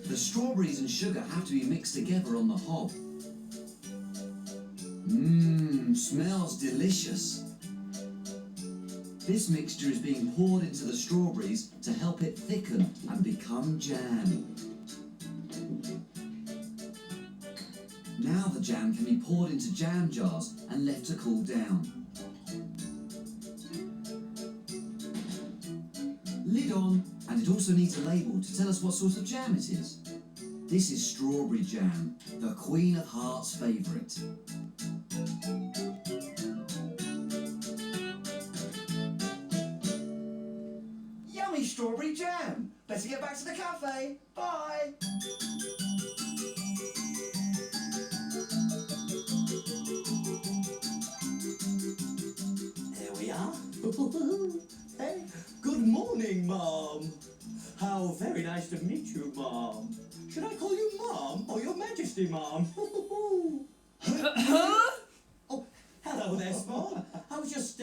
The strawberries and sugar have to be mixed together on the hob. Mmm, smells delicious. This mixture is being poured into the strawberries to help it thicken and become jam. Now the jam can be poured into jam jars and left to cool down. Lid on and And it also needs a label to tell us what sort of jam it is. This is strawberry jam, the Queen of Hearts' favourite. Yummy strawberry jam! Better get back to the cafe. Bye! Here we are. Hey, good morning, Mom. How very nice to meet you, Mom. Should I call you Mom or Your Majesty, Mom? Oh, hello there, Small. I was just,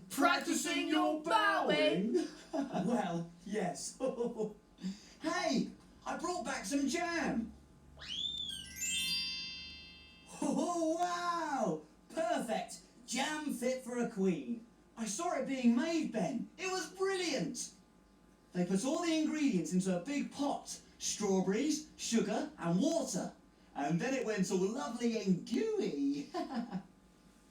Practicing your bowing. Well, yes. Hey, I brought back some jam. Oh, wow! Perfect. Jam fit for a queen. I saw it being made, Ben. It was brilliant. They put all the ingredients into a big pot. Strawberries, sugar and water. And then it went all lovely and gooey.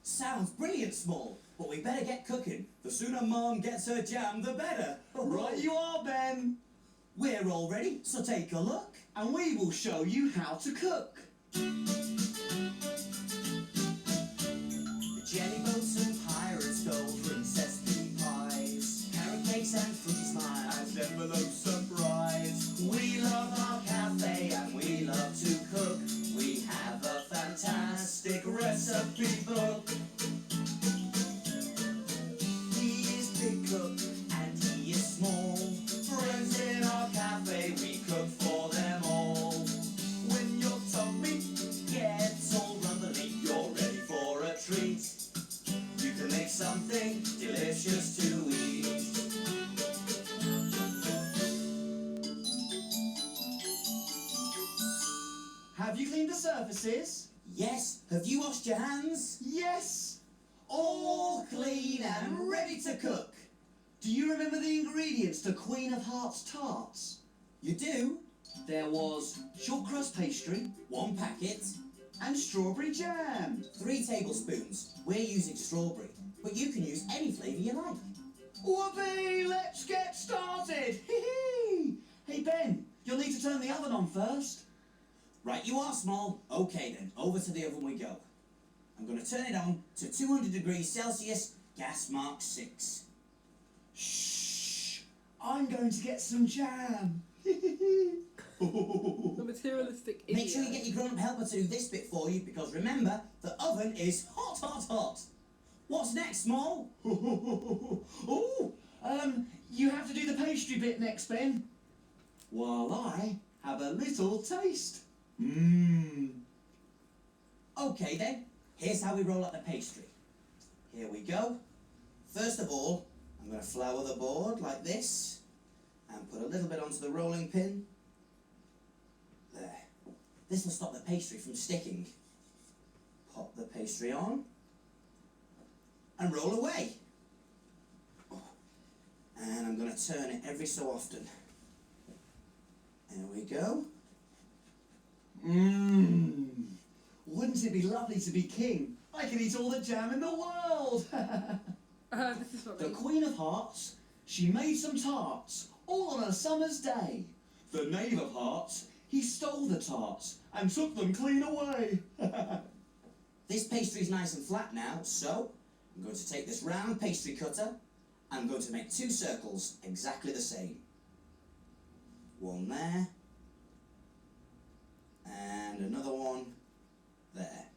Sounds brilliant, Small. But we better get cooking. The sooner Mom gets her jam, the better. Right you are, Ben. We're all ready, so take a look. And we will show you how to cook. Jelly boats and pirates, gold princess pea pies, carrot cakes and fruity smiles, envelope surprise. We love our cafe and we love to cook. We have a fantastic recipe book. He is big cook and he is small. Friends in our cafe, we cook for them all. When your tummy gets all rumbly, you're ready for a treat. You can make something delicious to eat. Have you cleaned the surfaces? Yes, have you washed your hands? Yes. All clean and ready to cook. Do you remember the ingredients to Queen of Hearts tarts? You do? There was short crust pastry 1 packet, and strawberry jam. 3 tablespoons. We're using strawberry, but you can use any flavour you like. Whoopee! Let's get started! Hee-hee! Hey Ben, you'll need to turn the oven on first. Right, you are, Small. Okay then, over to the oven we go. I'm going to turn it on to 200 degrees Celsius, gas mark 6. Shh! I'm going to get some jam. The materialistic idiot. Make sure you get your grown-up helper to do this bit for you, because remember, the oven is hot, hot, hot. What's next, Small? Oh, you have to do the pastry bit next, Ben. While I have a little taste. Mmm. Okay then, here's how we roll out the pastry. Here we go. First of all, I'm going to flour the board like this, and put a little bit onto the rolling pin. There. This will stop the pastry from sticking. Pop the pastry on, and roll away. And I'm going to turn it every so often. There we go. Mmm. Wouldn't it be lovely to be king? I could eat all the jam in the world. This is The funny. Queen of Hearts, she made some tarts, all on a summer's day. The Knave of Hearts, he stole the tarts and took them clean away. This pastry's nice and flat now, so I'm going to take this round pastry cutter. I'm going to make 2 circles exactly the same. One there, and another one there.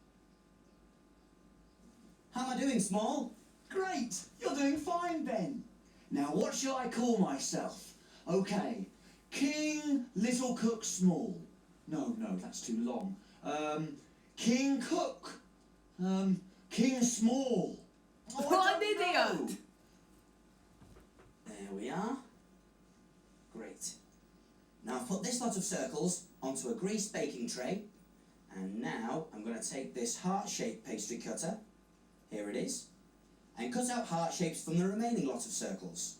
How am I doing, Small? Great, you're doing fine, Ben. Now what shall I call myself? Okay, King Little Cook Small. No, that's too long. King Cook. King Small. Oh, I What an don't know. idiot! There we are. Great. Now I've put this lot of circles onto a greased baking tray, and now I'm going to take this heart-shaped pastry cutter, here it is, and cut out heart shapes from the remaining lot of circles,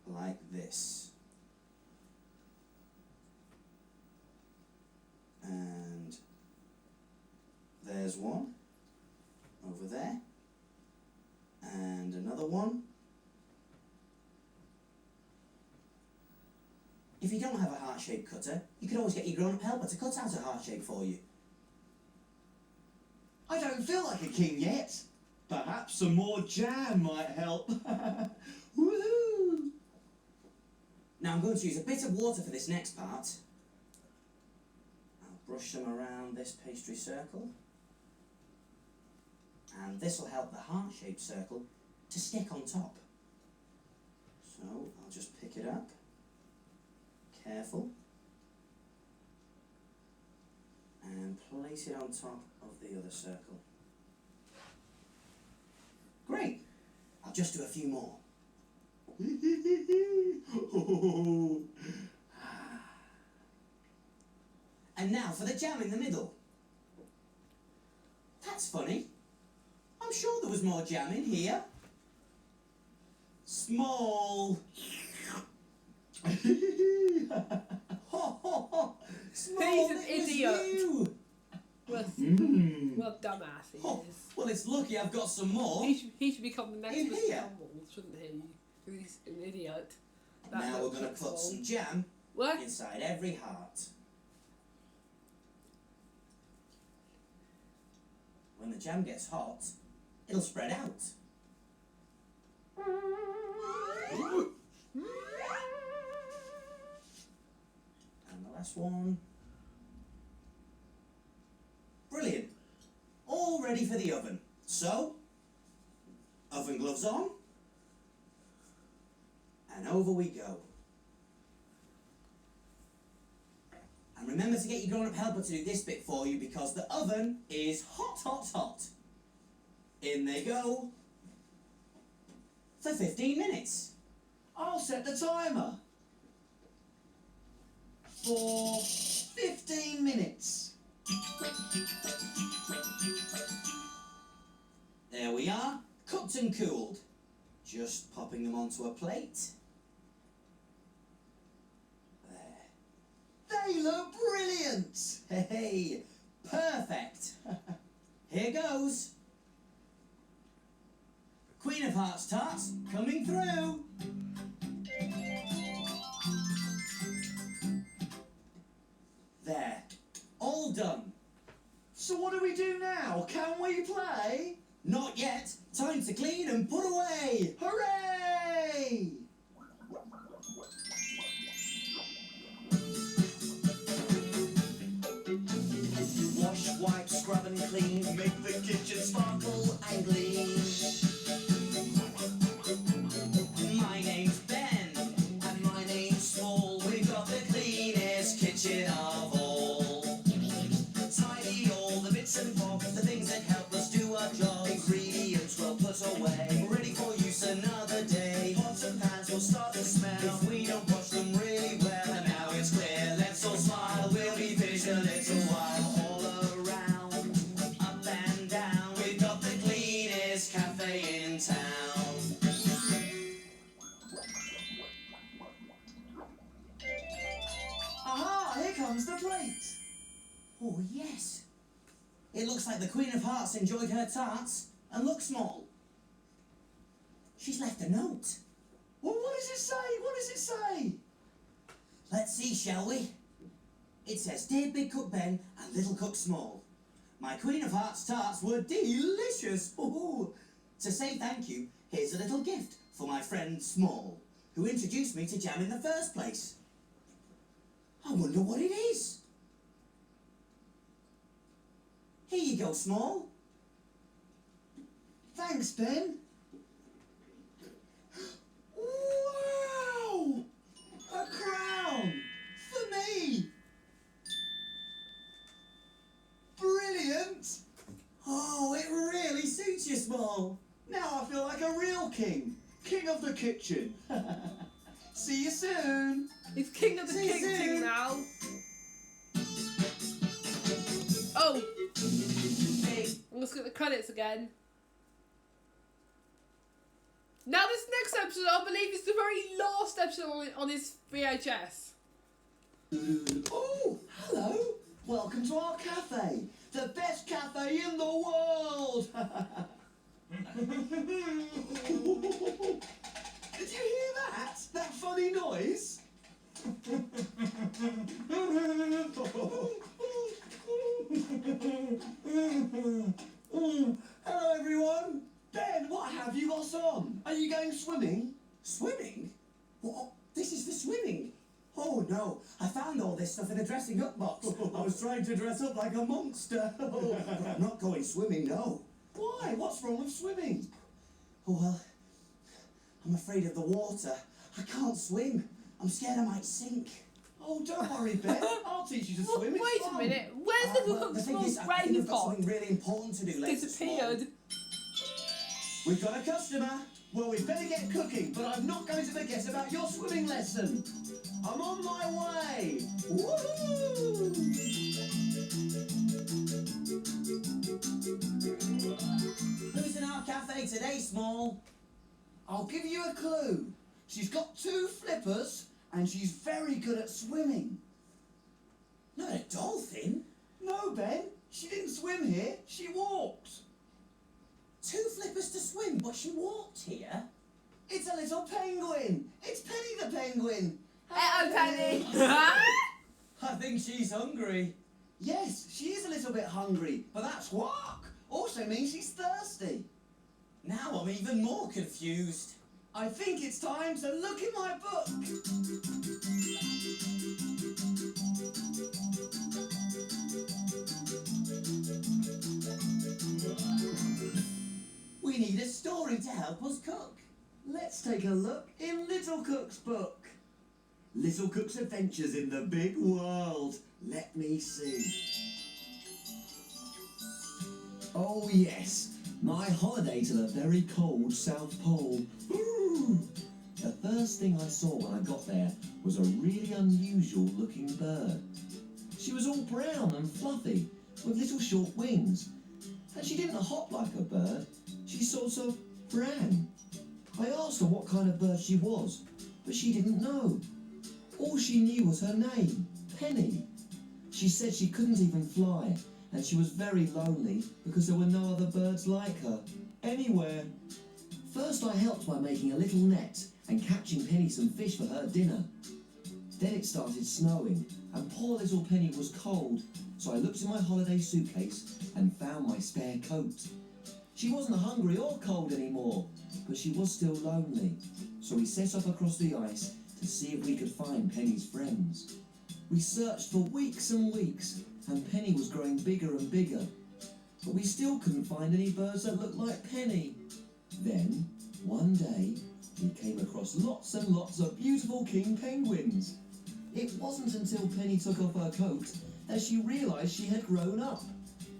like this. And there's one over there, and another one If you don't have a heart-shaped cutter, you can always get your grown-up helper to cut out a heart shape for you. I don't feel like a king yet. Perhaps some more jam might help. Woohoo! Now I'm going to use a bit of water for this next part. I'll brush some around this pastry circle. And this will help the heart-shaped circle to stick on top. So I'll just pick it up. Careful. And place it on top of the other circle. Great! I'll just do a few more. And now for the jam in the middle. That's funny. I'm sure there was more jam in here. Small. Small, He's an it was idiot. you. Well, dumbass he Oh, is. well, it's lucky I've got some more. He should become the next In Mr. here? Humble, shouldn't he? 'Cause he's an idiot. Now we're little going to put cook's some fault. jam What? inside every heart. When the jam gets hot, it'll spread out. And the last one. Brilliant. All ready for the oven. So, oven gloves on. And over we go. And remember to get your grown-up helper to do this bit for you because the oven is hot, hot, hot. In they go for 15 minutes. I'll set the timer for 15 minutes. There we are, cooked and cooled. Just popping them onto a plate. There. They look brilliant. Hey, perfect. Here goes. Queen of Hearts tarts coming through. There, all done. So what do we do now? Can we play? Not yet. Time to clean and put away. Hooray! Wash, wipe, scrub and clean, make the kitchen sparkle and gleam. My name's Ben, and my name's Small. We've got the cleanest kitchen of all. Tidy all the bits and bobs, the things that help us do our job. Ingredients well put away, ready for use another day. Pots and pans will start to smell if we don't wash them really well. And now it's clear, let's all smile, we'll be finished in a little while. All around, up and down, we've got the cleanest cafe in town. Aha, here comes the plate. Oh, yes. It looks like the Queen of Hearts enjoyed her tarts and look Small. She's left a note. Well, what does it say? What does it say? Let's see, shall we? It says, Dear Big Cook Ben and Little Cook Small, my Queen of Hearts tarts were delicious. Ooh. To say thank you, here's a little gift for my friend Small, who introduced me to jam in the first place. I wonder what it is. Here you go, Small. Thanks, Ben. Wow! A crown! For me! Brilliant! Oh, it really suits you, Small. Now I feel like a real king. King of the kitchen. See you soon. He's king of the See you kitchen soon. now. Oh, Hey, let's get the credits again. Now this next episode, I believe, is the very last episode on his VHS. Oh, hello. Welcome to our cafe. The best cafe in the world. Did you hear that? That funny noise? no. I found all this stuff in a dressing up box. I was trying to dress up like a monster. But I'm not going swimming, no. Why? What's wrong with swimming? Oh, well, I'm afraid of the water. I can't swim. I'm scared I might sink. Oh, don't worry, Ben. I'll teach you to swim. It's Wait a fun. minute. Where's the Well, Cook the thing Small is, I think gravy I've got pot? something really important to do later. Disappeared. We've got a customer. Well, we'd better get cooking, but I'm not going to forget about your swimming lesson. I'm on my way. Woohoo! Who's in our cafe today, Small? I'll give you a clue. She's got 2 flippers, and she's very good at swimming. Not a dolphin. No, Ben. She didn't swim here. She walked. 2 flippers to swim, but she walked here. It's a little penguin. It's Penny the penguin. Hello, Penny. I think she's hungry. Yes, she is a little bit hungry, but that's walk. Also means she's thirsty. Now I'm even more confused. I think it's time to look in my book. We need a story to help us cook. Let's take a look in Little Cook's book. Little Cook's Adventures in the Big World. Let me see. Oh yes, my holiday to the very cold South Pole. Woo! The first thing I saw when I got there was a really unusual looking bird. She was all brown and fluffy, with little short wings. And she didn't hop like a bird, she sort of ran. I asked her what kind of bird she was, but she didn't know. All she knew was her name, Penny. She said she couldn't even fly, and she was very lonely because there were no other birds like her, anywhere. First I helped by making a little net and catching Penny some fish for her dinner. Then it started snowing, and poor little Penny was cold, so I looked in my holiday suitcase and found my spare coat. She wasn't hungry or cold anymore, but she was still lonely, so we set off across the ice to see if we could find Penny's friends. We searched for weeks and weeks, and Penny was growing bigger and bigger, but we still couldn't find any birds that looked like Penny. Then, one day, we came across lots and lots of beautiful king penguins. It wasn't until Penny took off her coat that she realised she had grown up.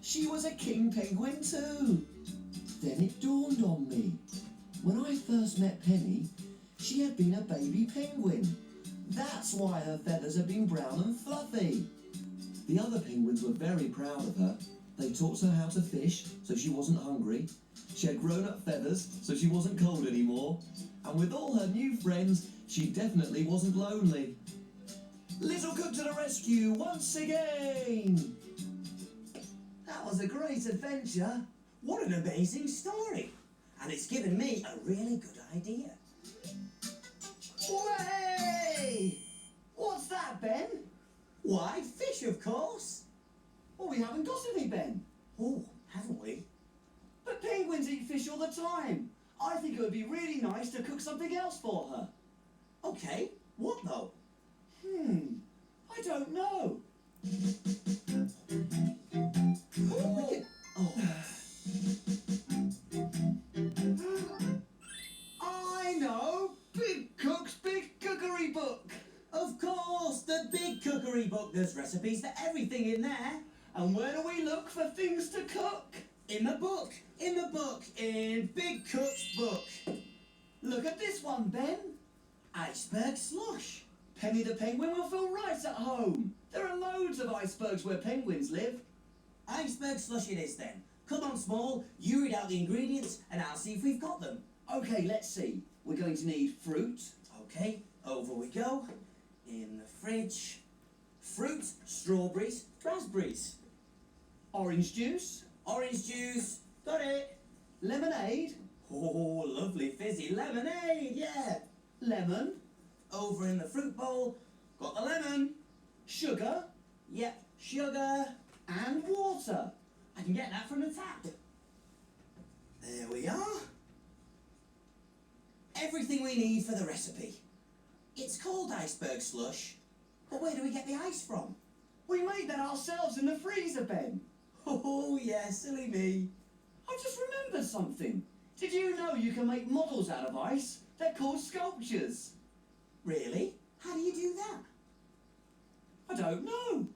She was a king penguin too. Then it dawned on me. When I first met Penny, she had been a baby penguin. That's why her feathers had been brown and fluffy. The other penguins were very proud of her. They taught her how to fish, so she wasn't hungry. She had grown-up feathers, so she wasn't cold anymore. And with all her new friends, she definitely wasn't lonely. Little Cook to the rescue once again! That was a great adventure. What an amazing story. And it's given me a really good idea. Hooray! What's that, Ben? Why, fish, of course. Well, we haven't got any, Ben. Oh, haven't we? But penguins eat fish all the time. I think it would be really nice to cook something else for her. Okay, what though? I don't know. I know! Big Cook's Big Cookery Book! Of course, the big cookery book. There's recipes for everything in there. And where do we look for things to cook? In the book, in Big Cook's book. Look at this one, Ben. Iceberg slush. Penny the penguin will feel right at home. There are loads of icebergs where penguins live. Iceberg slush it is then. Come on, Small, you read out the ingredients and I'll see if we've got them. Okay, let's see. We're going to need fruit. Okay, over we go. In the fridge. Fruit, strawberries, raspberries. Orange juice. Orange juice, got it. Lemonade. Oh, lovely fizzy lemonade, yeah. Lemon. Over in the fruit bowl, got the lemon. Sugar. Yep, sugar. And water. I can get that from the tap. There we are. Everything we need for the recipe. It's called iceberg slush, But where do we get the ice from? We made that ourselves in the freezer, Ben. Oh, yeah, silly me. I just remembered something. Did you know you can make models out of ice? They're called sculptures. Really? How do you do that? I don't know.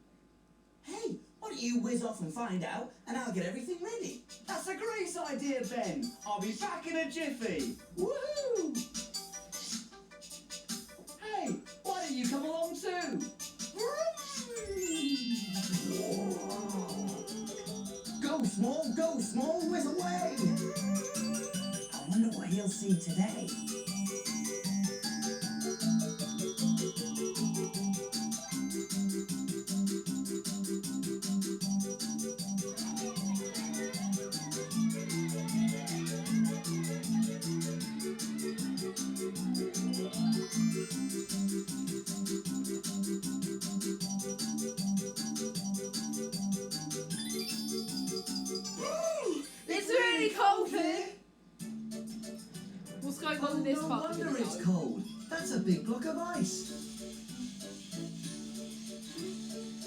Hey, why don't you whiz off and find out, and I'll get everything ready. That's a great idea, Ben. I'll be back in a jiffy. Woohoo! Hey, why don't you come along too? Go small, whiz away. I wonder what he'll see today. It's really cold here. What's going on in this no part? wonder it's cold. That's a big block of ice.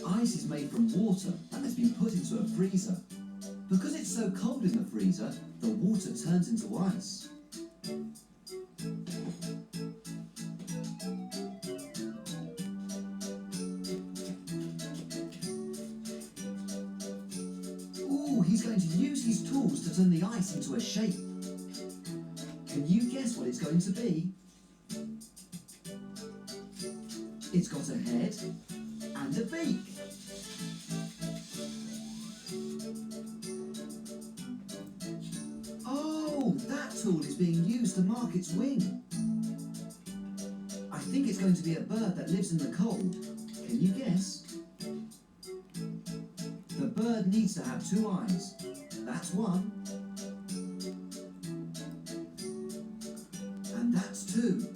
Ice is made from water and has been put into a freezer. Because it's so cold in the freezer, the water turns into ice. Ooh, he's going to use his tools to turn the ice into a shape. Can you guess what it's going to be? It's got a head and a beak. Oh, that tool is being used to mark its wing. I think it's going to be a bird that lives in the cold. Can you guess? The bird needs to have two eyes. That's one. And that's two.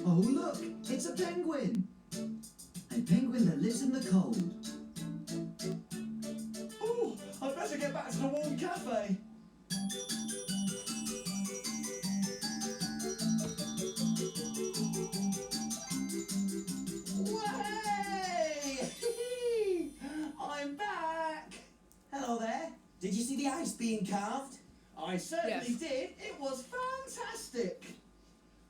Oh look, it's a penguin. A penguin that lives in the cold. Ooh, I'd better get back to the warm cafe. Way! I'm back. Hello there. Did you see the ice being carved? I certainly Yes. did. It was fantastic.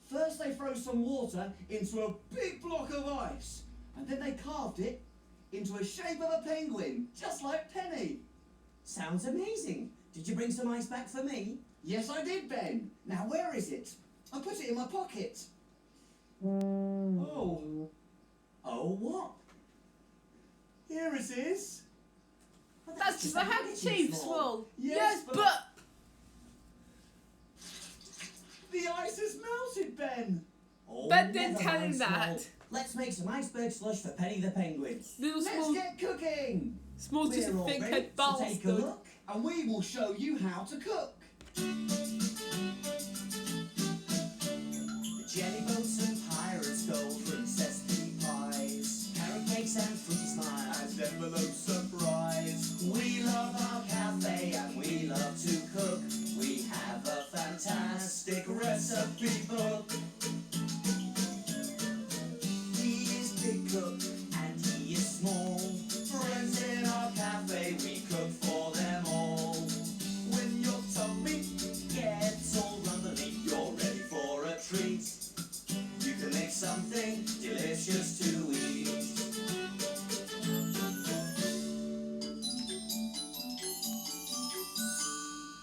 First they froze some water into a big block of ice, and then they carved it into a shape of a penguin, just like Penny. Sounds amazing. Did you bring some ice back for me? Yes, I did, Ben. Now where is it? I put it in my pocket. Oh, Oh, what? here it is. Well, That's just a handkerchief small. Yes, but The ice has melted, Ben. Oh, Ben didn't never tell mind, him that. Small. Let's make some iceberg slush for Penny the penguin. little Let's small, get cooking. small just We're a all big ready, head so take a bastard. look. And we will show you how to cook. Jelly boats and pirates, gold princess pea pies, carrot cakes and fruity smiles, and envelope surprise. We love our cafe and we love to cook. We have a fantastic recipe book. He is big cook and he is small. Friends in our cafe, we cook for them all. When your tummy gets all rumbly, you're ready for a treat. You can make something delicious to eat.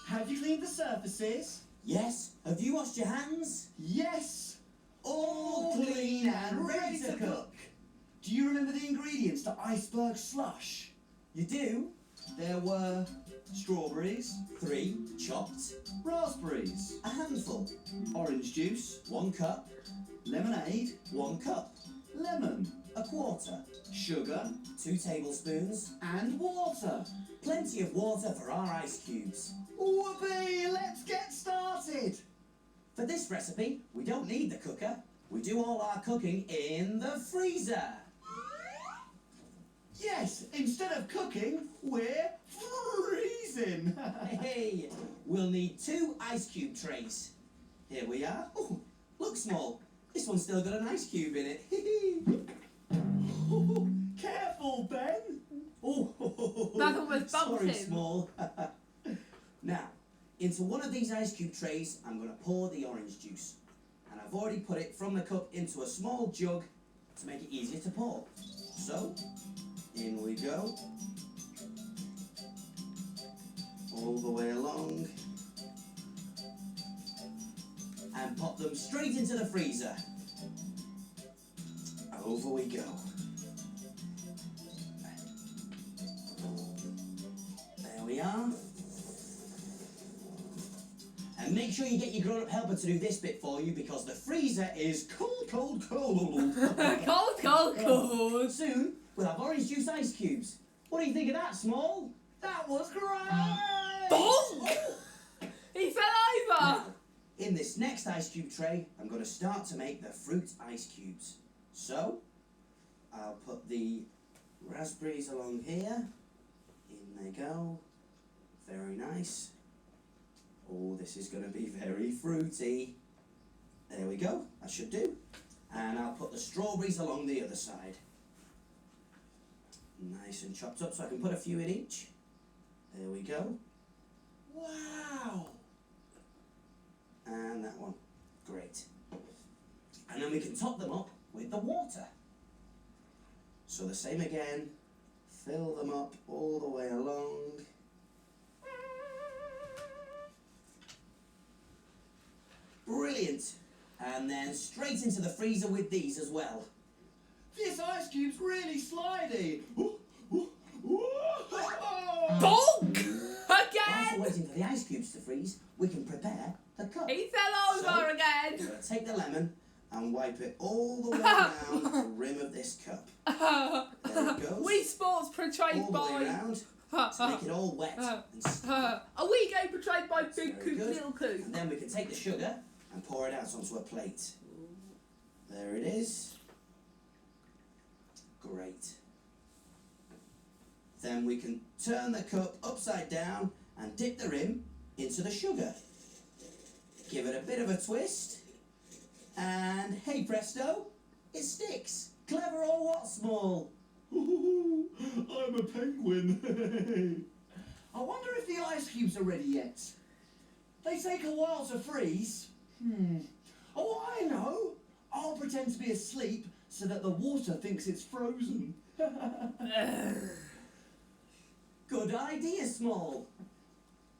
Have you cleaned the surfaces? Yes. Have you washed your hands? Yes. All clean and ready to cook. Do you remember the ingredients to iceberg slush? You do? There were strawberries, 3 chopped, raspberries, a handful, orange juice, 1 cup, lemonade, 1 cup, lemon, a quarter, sugar, 2 tablespoons, and water. plenty of water for our ice cubes. Whoopee! Let's get started. For this recipe, we don't need the cooker. We do all our cooking in the freezer. Yes, instead of cooking, we're freezing. Hey, we'll need 2 ice cube trays. Here we are. Oh, Look, Small, this one's still got an ice cube in it. Careful, Ben. Oh, That almost bumped sorry, him. Small. Now, into one of these ice cube trays, I'm going to pour the orange juice. And I've already put it from the cup into a small jug to make it easier to pour. So, in we go. All the way along. And pop them straight into the freezer. Over we go. There we are. And make sure you get your grown-up helper to do this bit for you because the freezer is cold, cold, cold. Cold. Soon, we'll have orange juice ice cubes. What do you think of that, Small? That was great. Bonk! He fell over. Now, in this next ice cube tray, I'm going to start to make the fruit ice cubes. So, I'll put the raspberries along here. In they go. Very nice. Oh, this is going to be very fruity. There we go. That should do. And I'll put the strawberries along the other side. Nice and chopped up so I can put a few in each. There we go. Wow. And that one. Great. And then we can top them up with the water. So the same again. Fill them up all the way along. Brilliant. And then straight into the freezer with these as well. This ice cube's really slidey. Bonk! Whilst Again! we're waiting for the ice cubes to freeze, we can prepare the cup. He fell over So, again. I'm going to take the lemon and wipe it all the way around the rim of this cup. There it goes. Wii Sports portrayed All the way by. around to make it all wet and sticky. A Wii game portrayed by Big Very Coop, good. Little Coop. And then we can take the sugar and pour it out onto a plate. There it is. Great. Then we can turn the cup upside down and dip the rim into the sugar. Give it a bit of a twist. And hey presto, it sticks. Clever or what, Small? I'm a penguin. I wonder if the ice cubes are ready yet. They take a while to freeze. Oh, I know. I'll pretend to be asleep so that the water thinks it's frozen. Good idea, Small.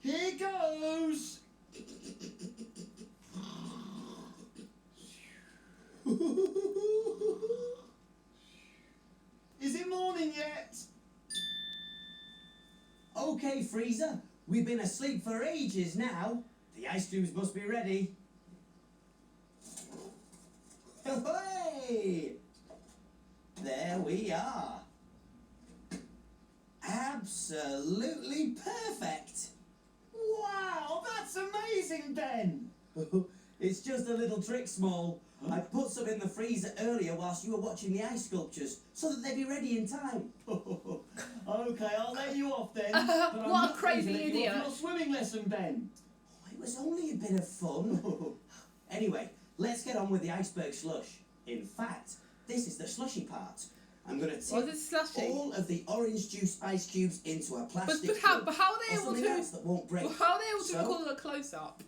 Here goes. Is it morning yet? Okay, Freezer. We've been asleep for ages now. The ice cubes must be ready. Hey! There we are. Absolutely perfect. Wow, that's amazing, Ben. It's just a little trick, Small. I put some in the freezer earlier whilst you were watching the ice sculptures so that they'd be ready in time. Okay, I'll let you off then. But I'm What a not crazy going to let you off idiot. your swimming lesson, Ben. It was only a bit of fun. Anyway, let's get on with the iceberg slush. In fact, this is the slushy part. I'm going to Was tip it slushy? all of the orange juice ice cubes into a plastic But how are they or able something to? else that won't break. How are they able to So- record a close up?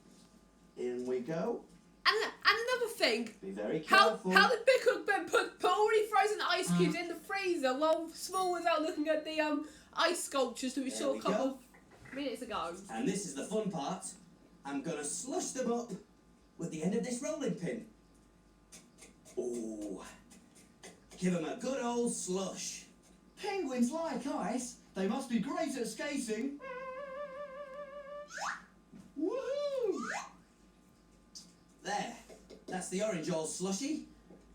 In we go. And another thing, Be very how careful. did Big Cook Ben put already frozen ice cubes in the freezer while Small was out looking at the ice sculptures that we There saw we a couple go. of minutes ago? And this is the fun part. I'm going to slush them up with the end of this rolling pin. Oh, give them a good old slush. Penguins like ice. They must be great at skating. Woohoo! There, that's the orange all slushy.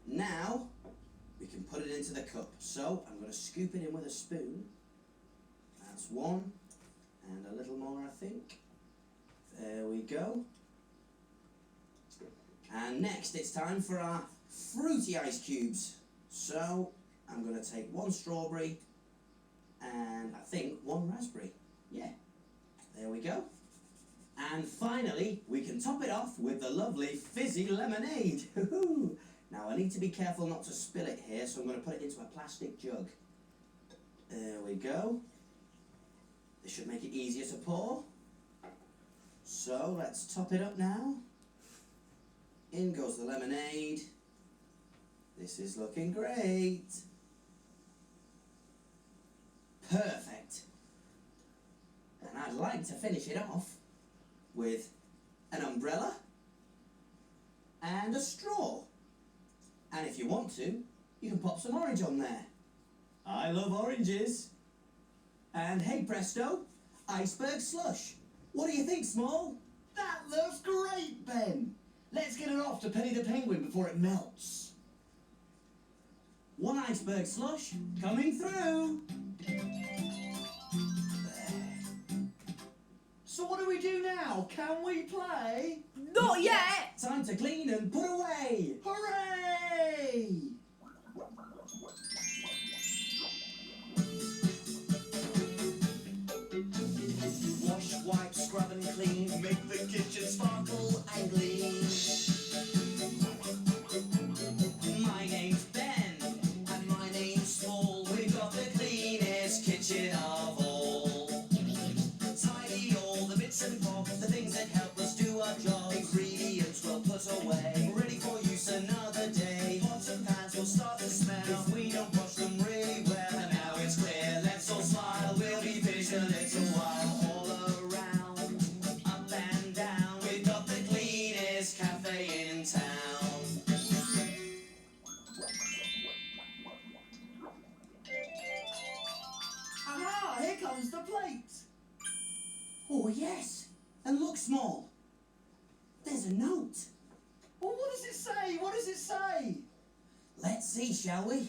Now, we can put it into the cup. So, I'm going to scoop it in with a spoon. That's one, and a little more, I think. There we go. And next, it's time for our fruity ice cubes. So, I'm going to take one strawberry, and I think one raspberry. Yeah, there we go. And finally, we can top it off with the lovely fizzy lemonade. Now, I need to be careful not to spill it here, so I'm going to put it into a plastic jug. There we go. This should make it easier to pour. So, let's top it up now. In goes the lemonade. This is looking great. Perfect. And I'd like to finish it off with an umbrella and a straw. And if you want to, you can pop some orange on there. I love oranges. And hey presto, iceberg slush. What do you think, Small? That looks great, Ben. Let's get it off to Penny the Penguin before it melts. One iceberg slush coming through. So what do we do now? Can we play? Not yet! Time to clean and put away. Hooray! Wash, wipe, scrub and clean, make the kitchen sparkle and gleam. My name's Ben, and my name's Small. We've got the cleanest kitchen of all. Tidy all the bits and bobs, the things that help us do our job. Ingredients well put away, ready for use another day. Pots and pans will start to smell if we don't wash them really well. And now it's clear, let's all smile, we'll be finished in a little while. All around, up and down, we've got the cleanest cafe in town. Aha! Here comes the plate. Oh yes, and look, Small. There's a note. Well, what does it say? What does it say? Let's see, shall we?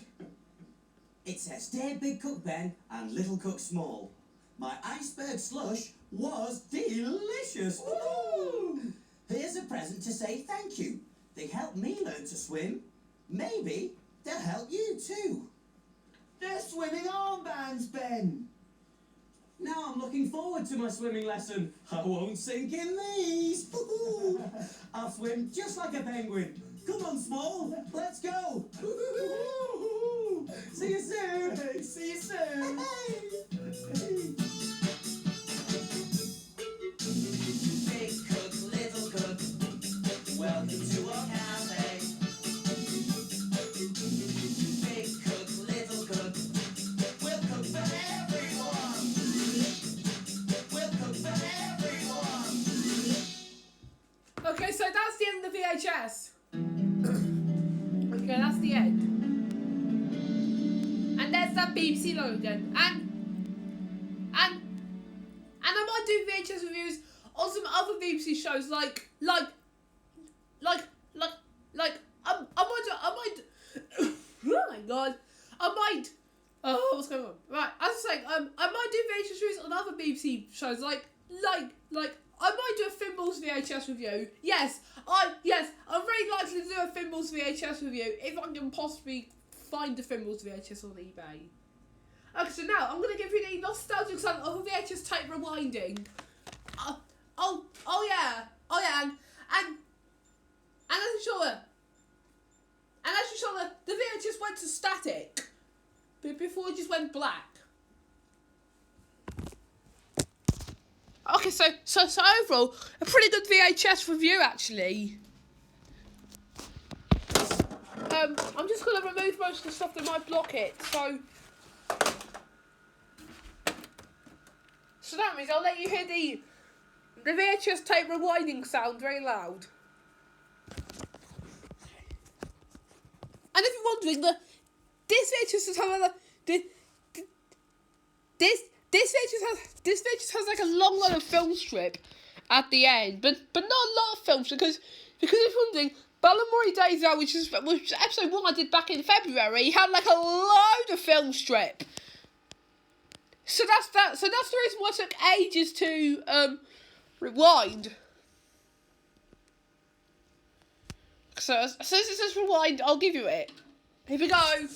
It says, Dear Big Cook Ben and Little Cook Small, my iceberg slush was delicious. Woo! Here's a present to say thank you. They helped me learn to swim. Maybe they'll help you too. They're swimming armbands, Ben. Now I'm looking forward to my swimming lesson. I won't sink in these. I'll swim just like a penguin. Come on, Small, let's go. See you soon. Hey, see you soon. Big cook, little cook, welcome to our cafe. Big cook, little cook, we'll cook for everyone. We'll cook for everyone. Okay, so that's the end of the VHS. Okay, that's the end. And there's that BBC logo again. And I might do VHS reviews on some other BBC shows like I might oh my god. Oh, what's going on? Right, as I was saying, I might do VHS reviews on other BBC shows like I might do a Thimbles VHS review. Yes, I'm very likely to do a Thimbles VHS review if I can possibly find the Thimbles VHS on eBay. Okay, so now I'm gonna give you the nostalgic sound of a VHS tape rewinding. Oh yeah, and as you saw, the VHS went to static, but before it just went black. Okay, so overall, a pretty good VHS review actually. I'm just gonna remove most of the stuff that might block it. So that means I'll let you hear the VHS tape rewinding sound very loud. And if you're wondering, this VHS has like a long line of film strip at the end, but not a lot of film strip because if you're wondering, Balamory Days Out, which is episode 1 I did back in February, had like a load of film strip. So that's that. So that's the reason why it took ages to rewind. So as soon as it says rewind, I'll give you it. Here we go.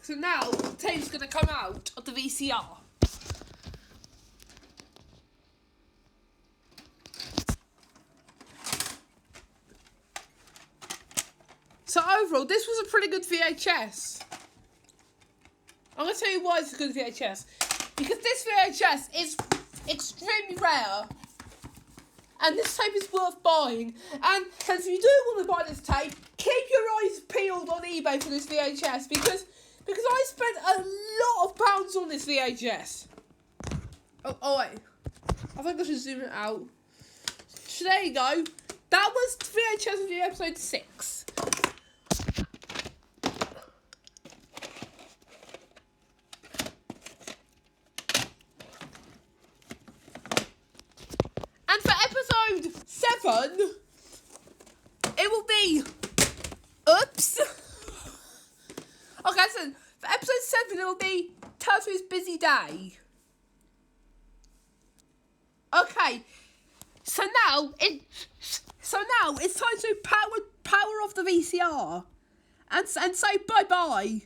So now, the tape's going to come out of the VCR. So overall, this was a pretty good VHS. I'm going to tell you why it's a good VHS. Because this VHS is extremely rare. And this tape is worth buying. And if you do want to buy this tape, keep your eyes peeled on eBay for this VHS. Because I spent a lot of pounds on this VHS. Oh wait. I think I should zoom it out. So there you go. That was VHS review episode 6. And for episode 7, it will be... Oops. Okay, so for episode 7, it will be Turtle's Busy Day. Okay, so now it's time to power off the VCR and say bye-bye.